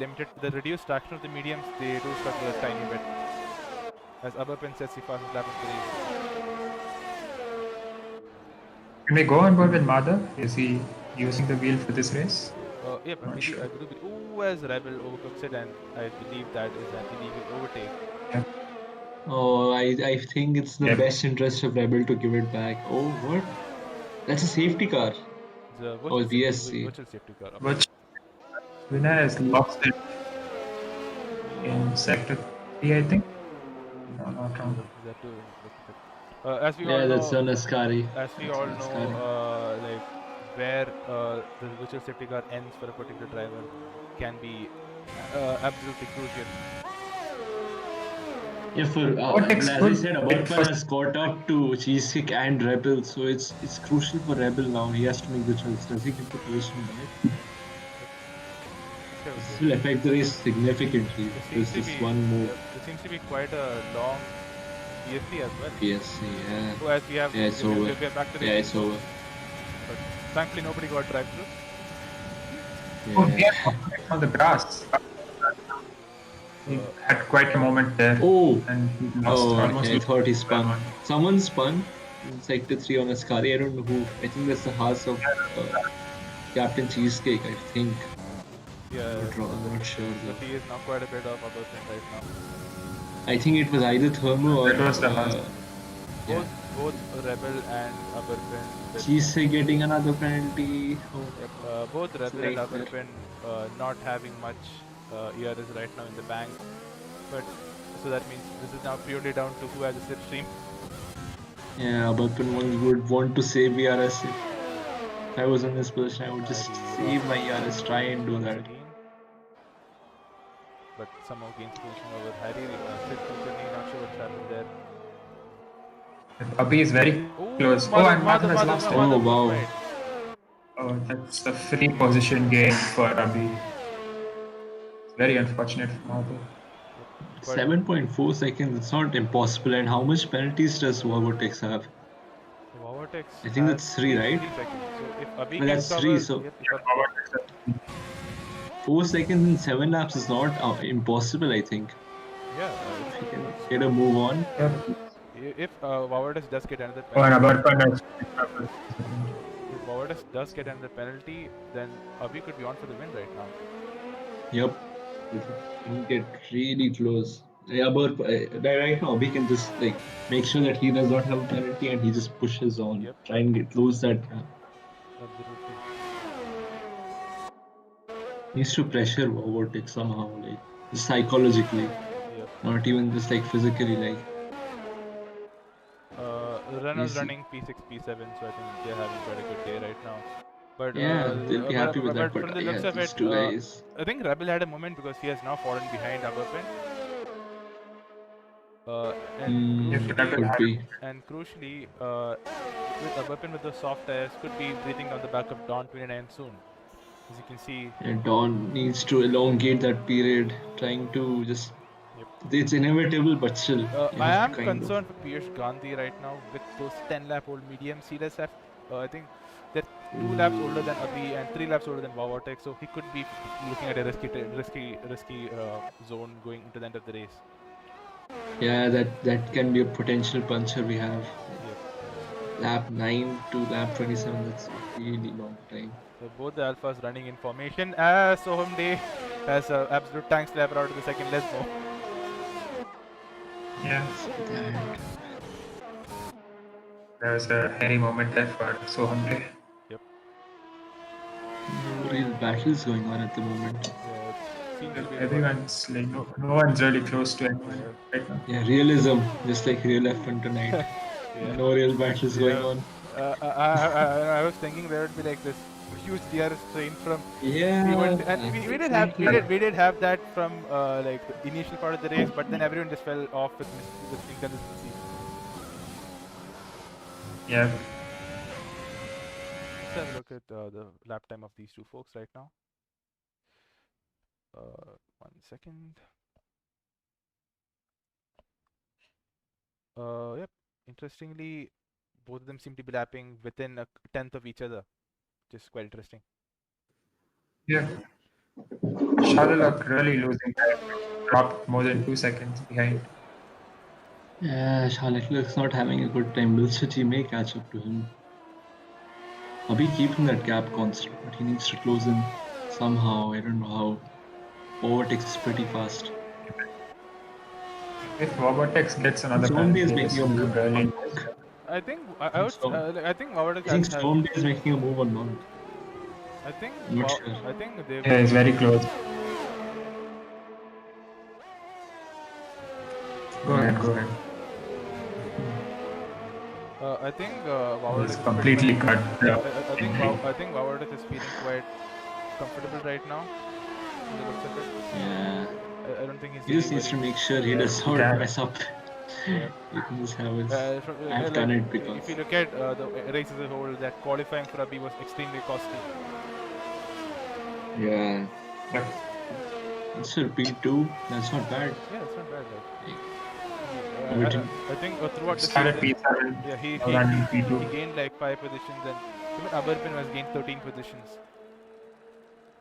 reduced traction of the mediums, they do struggle a tiny bit. As Abarpan says, he fastest lap of the race. Can we go on board with Madhav? Is he using the wheel for this race? Yeah, but I do believe. Ooh, as Rebel overcooks it, and I believe that is an illegal overtake. Yeah. Oh, I think it's the best interest of Rebel to give it back. Oh, what? That's a safety car. Oh, VSC. Virtual safety car. Which Vinay has lost it in sector 3, I think. No, not wrong. As we all know, that's on Ascari. As we all know, like where the virtual safety car ends for a particular driver can be absolutely crucial. Yeah, Vortex as I could said, hit Abarpan for has caught up to Cheesecake and Rebel, so it's crucial for Rebel now. He has to make the choice. Does he get the position back? This will affect the race significantly. There's this one move. There seems to be quite a long PSC as well. PSC, yeah. So as we have, Yeah, it's over. we are back to the Yeah, it's over. But thankfully nobody got drive through. Oh, Yeah. he had Vortex on the grass. He had quite a moment there. Oh, And he lost almost. okay, I thought he spun. on. Someone spun in Sector 3 on Ascari. I don't know who. I think that's the house of Captain Cheesecake, I think. Yeah, I'm not sure but though. he is now quite a bit of Abarpan right now. I think it was either Thermo or That was the house. Both Rebel and Abarpan. Cheesecake getting another penalty. Oh. Both Rebel and Right there. Abarpan not having much ERS right now in the bank. But so that means this is now purely down to who has a slipstream. Yeah, Abarpan would want to save ERS. If I was in this position, I would just save my ERS, try and do that. But somehow gains position over Harry. Not sure what's happened there. Abhi is very close. And Madhav has lost it. Oh, wow. Right. Oh, that's a free position gain for Abhi. It's very unfortunate for Madhav. 7.4 seconds, it's not impossible. And how much penalties does Vortex have? Vortex I think that's 3, right? 3 seconds. So if Abhi Well, that's 3, so 4 seconds in 7 laps is not impossible, I think. Yeah. If he can get a move on. If Vortex does get another penalty. If Vortex does get another penalty, then Abhi could be on for the win right now. Yep. He can get really close. Yeah, but right now Abhi can just like make sure that he does not have a penalty and he just pushes on. Yep. Try and close that gap. Absolutely. Needs to pressure Vortex somehow, like just psychologically. Yep. Not even just like physically, like. Renault's running P6, P7, so I think they're having quite a good day right now. But Yeah, they'll be happy with that. But But from the yeah, looks of these it, two guys. I think Rebel had a moment because he has now fallen behind Abarpan. And crucially, with Abarpan with those soft tires, could be breathing down the back of Dawn 29 soon. As you can see. And Dawn needs to elongate that period, trying to just. It's inevitable, but still. I am concerned for Piyush Gandhi right now with those 10-lap-old medium CLSF. I think they're 2 laps older than Abhi and 3 laps older than Vortex, so he could be looking at a risky zone going into the end of the race. Yeah, that can be a potential puncher we have. Lap 9 to lap 27, that's a really long time. So both the alphas running in formation. Soham Day has an absolute tank slapper out of the second. Let's go. Yeah. There was a hairy moment there for Soham Day. Yep. No real battles going on at the moment. Everyone's like, no one's really close to anyone right now. Yeah, realism, just like real F1 tonight. No real battles going on. I was thinking there would be like this huge DRS train from. And we did have that from like the initial part of the race, but then everyone just fell off with inconsistency. Yeah. Let's have a look at the lap time of these two folks right now. 1 second. Yep. Interestingly, both of them seem to be lapping within a tenth of each other, which is quite interesting. Yeah. Charlotte really losing time. Dropped more than 2 seconds behind. Yeah, Charlotte looks not having a good time. Milchich may catch up to him. Abhi keeping that gap constant, but he needs to close in somehow. I don't know how. Vortex is pretty fast. If Vortex gets another penalty, is making a move. I think I think Vortex. I think Storm is making a move or not. I think. I'm not sure. I think they. Yeah, it's very close. Go ahead. I think Vortex is completely cut. I think Vortex is feeling quite comfortable right now. Yeah. I don't think he's He just really needs to worried. make sure he Yeah, does not yeah. mess up. Yeah. He can just have his. I've Like, done it if because. you look at the race as a whole, that qualifying for Abhi was extremely costly. Yeah. Yep. It's a P2. That's not bad. Yeah, it's not bad. But I think throughout the Started season, P7, yeah, now running he P2. gained like 5 positions, and even Abarpin has gained 13 positions.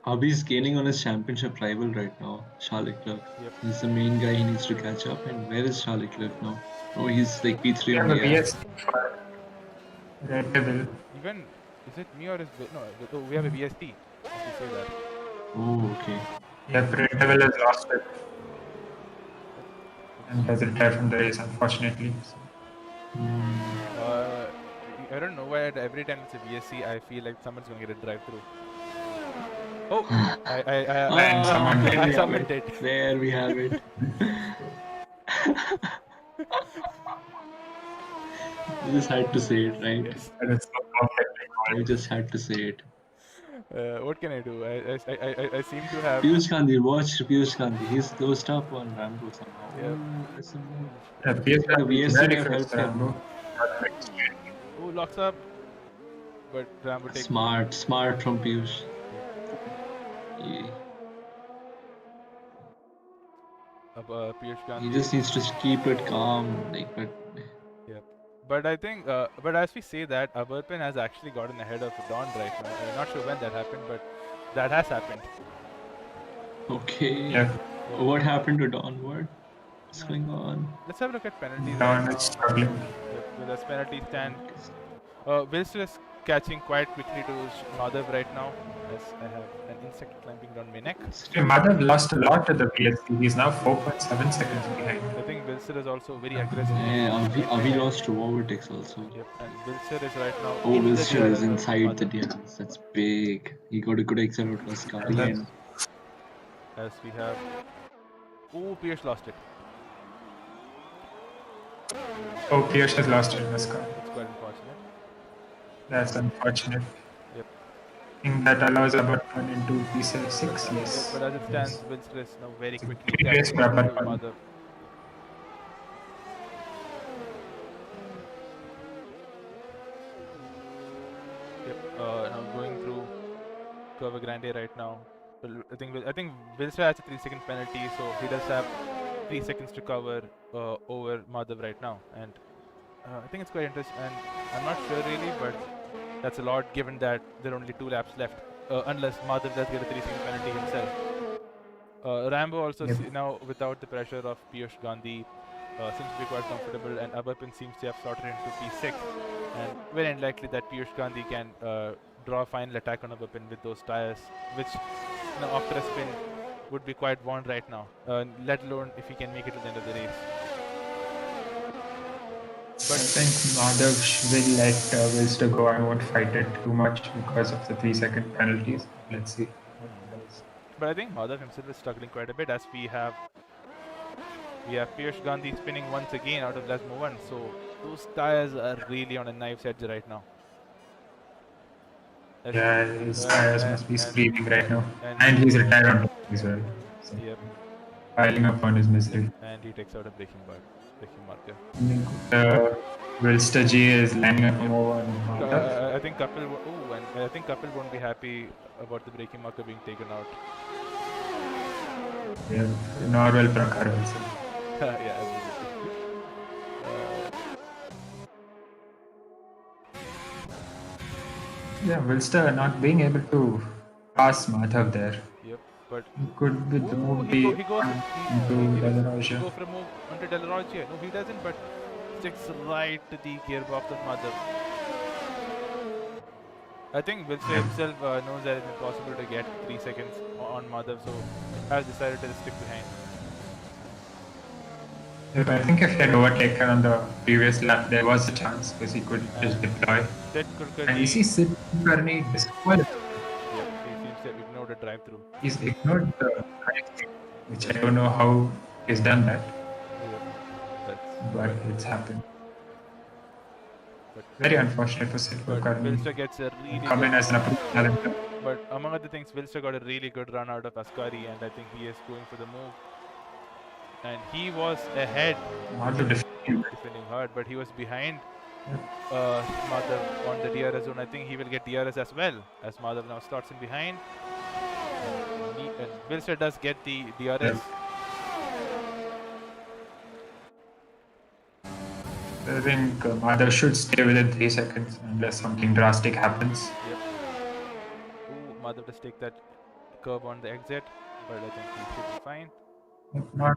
Abhi's gaining on his championship rival right now, Charles Leclerc. Yep. He's the main guy he needs to catch up. And where is Charles Leclerc now? Oh, he's like P3 We have only. a Yeah. VS for Red Devil. Even is it me or is no? We have a VST. If you say that. Oh, okay. Yep, Red Devil has lost it and has retired from the race, unfortunately. I don't know why every time it's a VSC, I feel like someone's going to get a drive-through. Oh, And someone there I we have summoned it. it. There we have it. You just had to say it, right? Yes. That is so perfectly You called. just had to say it. What can I do? I seem to have. Piyush Gandhi, watch Piyush Gandhi. He's closed up on Rambo somehow. Yeah. Ooh, that's a move. Yeah, I think the PSR is VSC very may have close helped to him. Rambo. Oh, locks up. But Rambo takes. Smart from Piyush. He Piyush Gandhi. just needs to keep it calm, like, but Yeah. But I think, but as we say that, Abarpin has actually gotten ahead of Dawn right now. I'm not sure when that happened, but that has happened. okay. Yeah, What happened to Don? What's going on? Let's have a look at penalties Dawn right now. is struggling. Yep, with this penalty stand. Wilson is catching quite quickly to Madhav right now, as I have an insect climbing down my neck. Madhav lost a lot to the VSC. He's now 4.7 seconds behind. I think Wilson is also very aggressive. Yeah, Avi lost to Overtex also. Yep, and Wilson is right now. Oh, in the Wilster DRS is of inside the Madhav. DRS. That's big. He got a good exit out of Ascari and As we have. Oh, Pierce lost it. Oh, Pierce has lost it in this car. It's quite unfortunate. That's unfortunate. Yep. I think that allows Abarpin into P6, yes. Yes, but as it stands, Wilson is now very quickly Great race catching for up to Abarpin. Madhav. Yep, now going through Curva Grande right now. Well, I think Wilson has a 3-second penalty, so he does have 3 seconds to cover over Madhav right now, and I think it's quite interesting. And I'm not sure really, but that's a lot given that there are only 2 laps left, unless Madhav does get a 3-second penalty himself. Rambo also now without the pressure of Piyush Gandhi seems to be quite comfortable, and Abarpin seems to have slotted into P6, and very unlikely that Piyush Gandhi can draw a final attack on Abarpin with those tires, which after a spin would be quite worn right now, let alone if he can make it to the end of the race. But I think Madhav will let Wilster go. I won't fight it too much because of the 3-second penalties. Let's see. But I think Madhav himself is struggling quite a bit, as we have Piyush Gandhi spinning once again out of Lasmo 1, so those tires are really on a knife's edge right now. Yeah, his tires must be screaming right now. And he's retired on top as well. So yep. Piling up on his misery. And he takes out a braking marker. Wilster G is lining up from over on Madhav. I think Kapil won't be happy about the braking marker being taken out. Yeah, Norwell Prakar also. Yeah, absolutely. Yeah, Wilster not being able to pass Madhav there. Yep, but he could with the move he goes into Delaroja. Go for a move onto Delaroja. No, he doesn't, but sticks right to the gearbox of Madhav. I think Wilster himself knows that it's impossible to get 3 seconds on Madhav, so has decided to stick behind. Yeah, I think if he had overtaken on the previous lap, there was a chance because he could just deploy. And you see Sid Karni disqualified. Yeah, he seems to have ignored a drive-through. He's ignored the correct, which I don't know how he's done that. Yeah, but it's happened. Very unfortunate for Sid Karni. Wilster gets a really come in as an approved talent. But among other things, Wilster got a really good run out of Ascari, and I think he is going for the move. and he was ahead, Madhav defending hard, but he was behind Madhav on the DRS zone. I think he will get DRS as well, as Madhav now slots in behind. And Wilster does get the DRS. I think Madhav should stay within 3 seconds unless something drastic happens. Yep. Ooh, Madhav does take that curve on the exit, but I think he should be fine. Not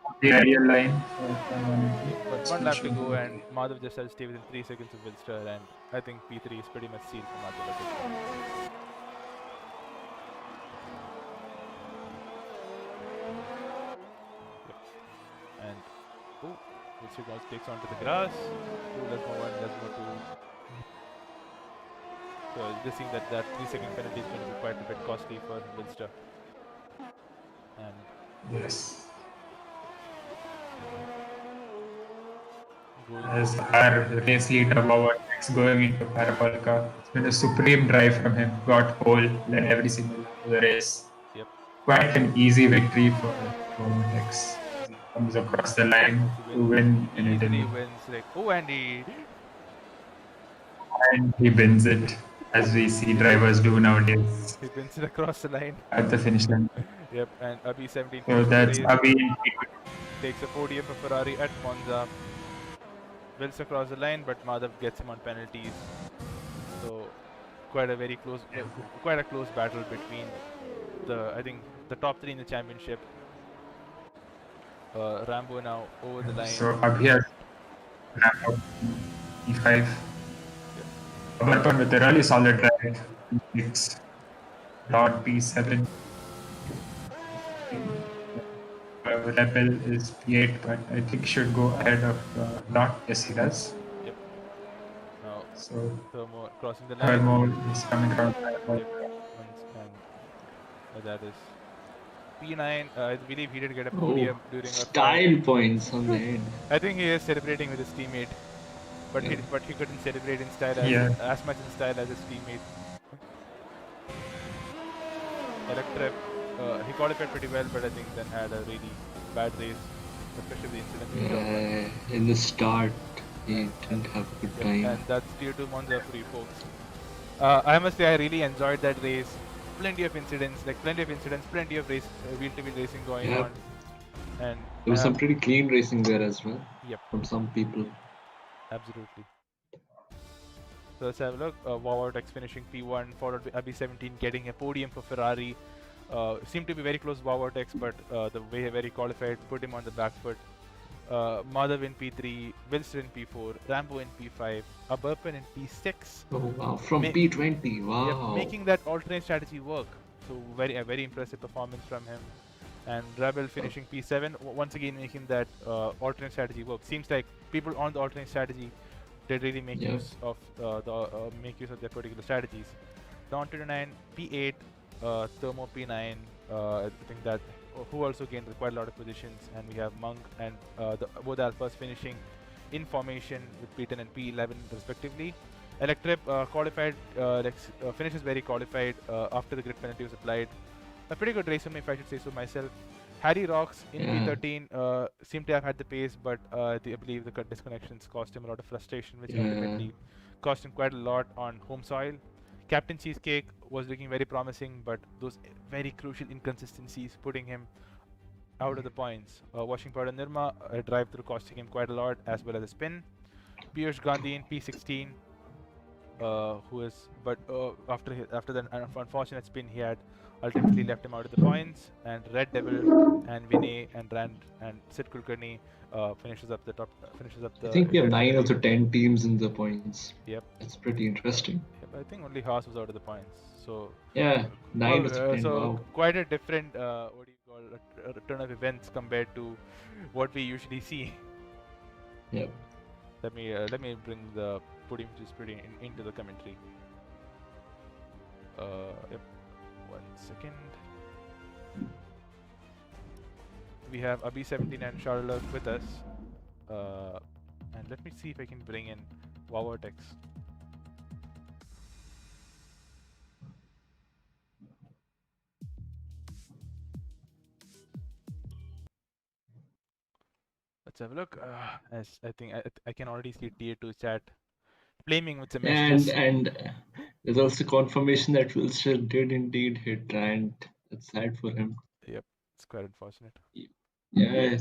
on the ideal line. But one lap to go, and Madhav just has to stay within 3 seconds of Wilster, and I think P3 is pretty much sealed for Madhav at this point. Yep. And Wilster goes takes onto the grass. Let's go 1, let's go 2. So this seems that 3-second penalty is going to be quite a bit costly for Wilster. And yes. going As our race leader Vortex going into Parapolka, it's been a supreme drive from him. Got pole, led every single lap of the race. Yep. Quite an easy victory for Vortex. He comes across the line to win in Easily Italy. wins, like, And he wins it, as we see drivers do nowadays he wins it across the line. at the finish line. Yep, and Abhi 17 So that's Abhi. takes a podium for Ferrari at Monza. Wills across the line, but Madhav gets him on penalties. So quite a close battle between I think the top 3 in the championship. Rambo now over the line. So Abhi has Rambo E5. Abarpan with a really solid drive. It's Lord P7. Rebel is P8, but I think should go ahead of Dot. Yes, he does. Yep. Now, so Thermo crossing the line. Thermo is coming around. Yep. And that is P9. I believe he did get a podium during a style points on the end. I think he is celebrating with his teammate, but he couldn't celebrate in style as much in style as his teammate. Electrep, he qualified pretty well, but I think then had a really bad race, especially the incident. In the start, he didn't have a good time. And that's Tier-2 Monza for you folks. I must say, I really enjoyed that race. Plenty of incidents, plenty of wheel-to-wheel racing going on. And there was some pretty clean racing there as well. Yep. From some people. Absolutely. So let's have a look. Vortex finishing P1, followed by Abhi 17 getting a podium for Ferrari. Seemed to be very close to Vortex, but the way he qualified put him on the back foot. Madhav in P3, Wilster in P4, Rambo in P5, Abarpan in P6. Oh wow! From P20, wow! Yeah, making that alternate strategy work. So a very impressive performance from him. And Rebel finishing P7, once again making that alternate strategy work. Seems like people on the alternate strategy did really make use of their particular strategies. Down to 9, P8, Thermo P9. I think that who also gained quite a lot of positions, and we have Monk and both Alphas finishing in formation with P10 and P11 respectively. Electrip qualified, finishes very qualified after the grid penalty was applied. A pretty good race for me, if I should say so myself. Harry Rocks in P13 seemed to have had the pace, but I believe the disconnections caused him a lot of frustration, which ultimately cost him quite a lot on home soil. Captain Cheesecake was looking very promising, but those very crucial inconsistencies putting him out of the points. Washing Powder Nirma, a drive through costing him quite a lot, as well as a spin. Piyush Gandhi in P16, after the unfortunate spin he had, ultimately left him out of the points. And Red Devil and Vinay and Rand and Sid Kulkarni finishes up the. I think we have 9 out of 10 teams in the points. Yep. That's pretty interesting. Yep, I think only Haas was out of the points. So yeah, 9 out of 10. So wow. quite a different a turn of events compared to what we usually see. Yep. Let me bring the podium pretty into the commentary. Yep. 1 second. We have Abhi 17 and Charlotte with us. And let me see if I can bring in Vortex. Let's have a look. As I think I can already see Tier-2 chat flaming with some And messages. and there's also confirmation that Wilshire did indeed hit Trent. That's sad for him. Yep, it's quite unfortunate. Yeah,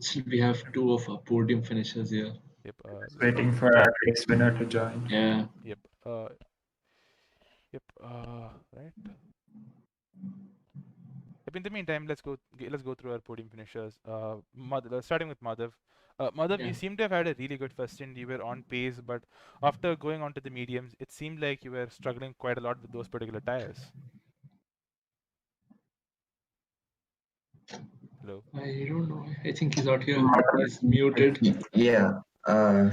still we have two of our podium finishers here. Yep. Just waiting for our race winner to join. Yeah, Yep. Yep. Right. Yep. In the meantime, let's go through our podium finishers. Starting with Madhav. Madhav, yeah. you seem to have had a really good first stint. You were on pace, but after going on to the mediums, it seemed like you were struggling quite a lot with those particular tires. Hello. I don't know. I think he's out here. He's muted. Yeah. Uh,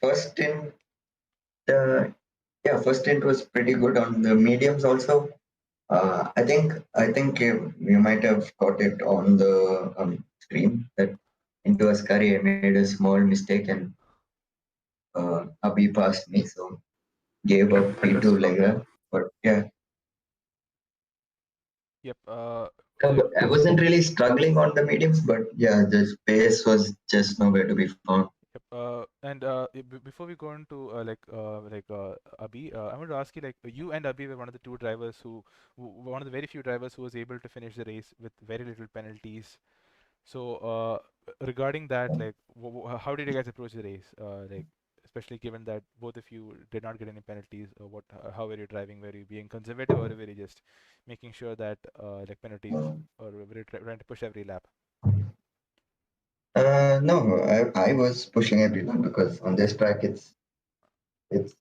first stint, uh, yeah, first stint was pretty good on the mediums also. I think you might have got it on the screen that into a scurry I made a small mistake and Abhi passed me, so gave Yep, up that was P2 fun. like that. But yeah, Yep. I wasn't really struggling on the mediums, but yeah, the pace was just nowhere to be found. Yep. Before we go into Abhi, I want to ask you, like, you and Abhi were one of the two drivers one of the very few drivers who was able to finish the race with very little penalties. So regarding that, like, how did you guys approach the race? Like, especially given that both of you did not get any penalties. How were you driving? Were you being conservative, or were you just making sure that like penalties, or were you trying to push every lap? No, I was pushing everyone because on this track it's it's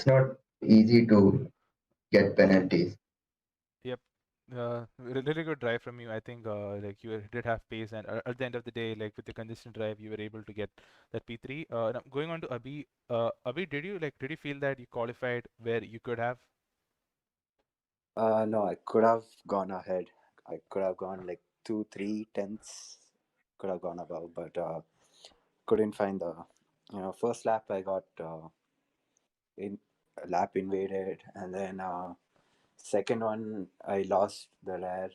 not easy to get penalties. Yep. Really good drive from you. I think like you did have pace, and at the end of the day, like with the consistent drive, you were able to get that P3. Now going on to Abhi, Abhi, did you feel that you qualified where you could have? No, I could have gone ahead. I could have gone like 2, 3 tenths. Could have gone above, but couldn't find the. First lap I got in lap invaded, and then second one I lost the rear.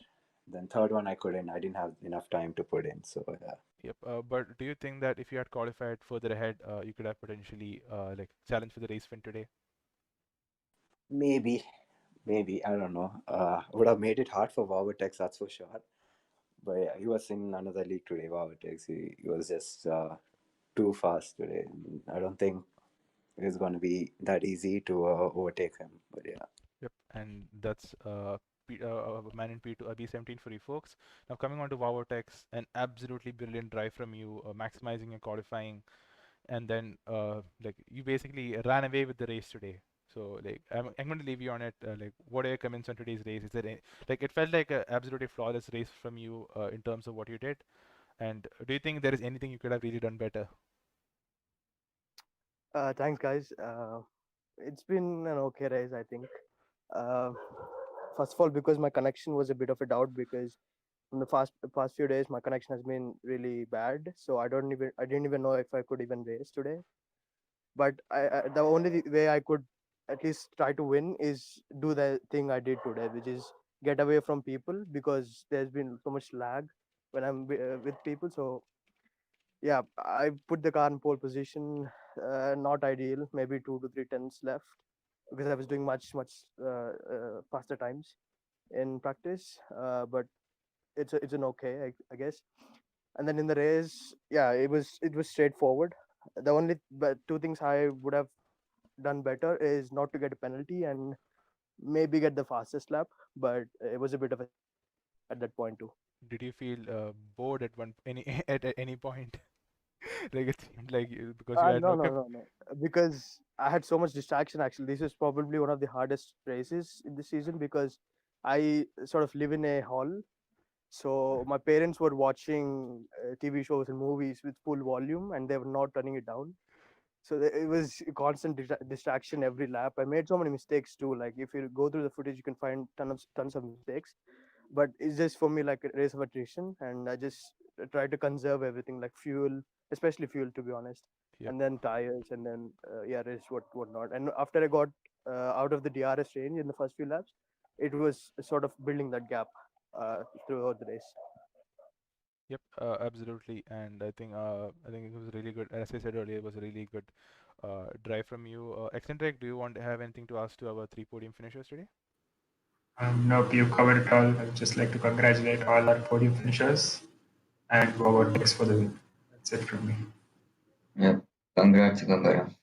Then third one I couldn't. I didn't have enough time to put in. So yeah, Yep. But do you think that if you had qualified further ahead, you could have potentially like challenged for the race win today? maybe, maybe I don't know. Would have made it hard for Vortex, that's for sure. But yeah, he was in another league today. Vortex. He was just too fast today. I don't think it's going to be that easy to overtake him. But yeah. Yep. And that's Man in P2 Abhi 17 for you folks. Now coming on to Vortex, an absolutely brilliant drive from you, maximizing your qualifying, and then like you basically ran away with the race today. So like I'm going to leave you on it. Like, what are your comments on today's race? Is there like it felt like a absolutely flawless race from you in terms of what you did? And do you think there is anything you could have really done better? Thanks, guys. It's been an okay race, I think. Uh, First of all, because my connection was a bit of a doubt because in the past few days my connection has been really bad, so I didn't even know if I could even race today. But the only way I could at least try to win is do the thing I did today, which is get away from people because there's been so much lag when I'm with people. So yeah, I put the car in pole position. Not ideal, maybe 2 to 3 tenths left because I was doing much faster times in practice. But it's an okay, I guess. And then in the race, yeah, it was straightforward. The only but two things I would have done better is not to get a penalty and maybe get the fastest lap. But it was a bit of a challenge at that point too. Did you feel bored at one any at any point? Like it seemed like because you had No, no no, no, no. Because I had so much distraction. Actually, this is probably one of the hardest races in the season because I sort of live in a hall. So my parents were watching TV shows and movies with full volume, and they were not turning it down. So it was a constant distraction every lap. I made so many mistakes too. Like if you go through the footage, you can find tons of mistakes. But it's just for me like a race of attrition, and I just try to conserve everything, like fuel, especially fuel, to be honest, Yep. and then tires, and then yeah, race whatnot. And after I got out of the DRS range in the first few laps, it was sort of building that gap throughout the race. Yep, absolutely. And I think it was really good. As I said earlier, it was a really good drive from you. Eccentric, do you want to have anything to ask to our three podium finishers today? Nope, you covered it all. I'd just like to congratulate all our podium finishers and whoever takes for the win. That's it from me. Yeah, congrats, Gangara.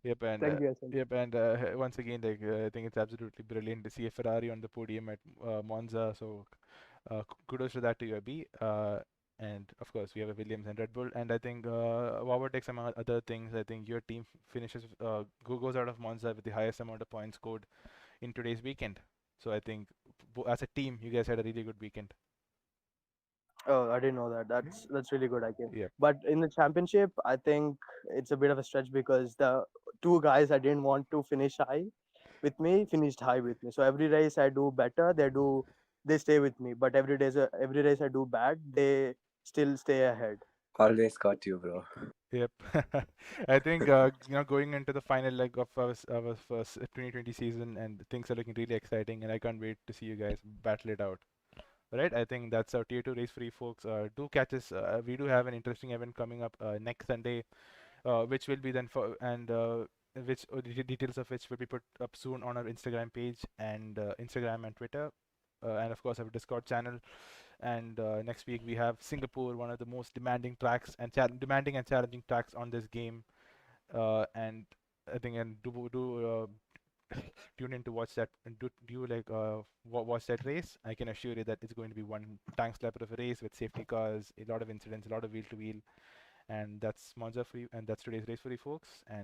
Yep, and Thank you, Asan. once again, I think it's absolutely brilliant to see a Ferrari on the podium at Monza. So kudos to that to UAB. And of course, we have a Williams and Red Bull. And I think Wawatex, among other things, I think your team finishes goes out of Monza with the highest amount of points scored in today's weekend. So I think as a team, you guys had a really good weekend. Oh, I didn't know that. That's really good, I can. Yep. But in the championship, I think it's a bit of a stretch because the two guys I didn't want to finish high with me finished high with me. So every race I do better, they stay with me. But every race I do bad, they still stay ahead. Always got you, bro. Yep. I think going into the final leg of our first 2020 season, and things are looking really exciting, and I can't wait to see you guys battle it out. Right, I think that's our tier 2 race for you folks. Do catch us. We do have an interesting event coming up next Sunday, which will be then for and which details of which will be put up soon on our Instagram page and Instagram and Twitter, and of course our Discord channel. And next week we have Singapore, one of the most demanding tracks and demanding and challenging tracks on this game. And I think and tune in to watch that and do you like watch that race. I can assure you that it's going to be one tank slapper of a race with safety cars, a lot of incidents, a lot of wheel to wheel, and that's Monza for you, and that's today's race for you folks. And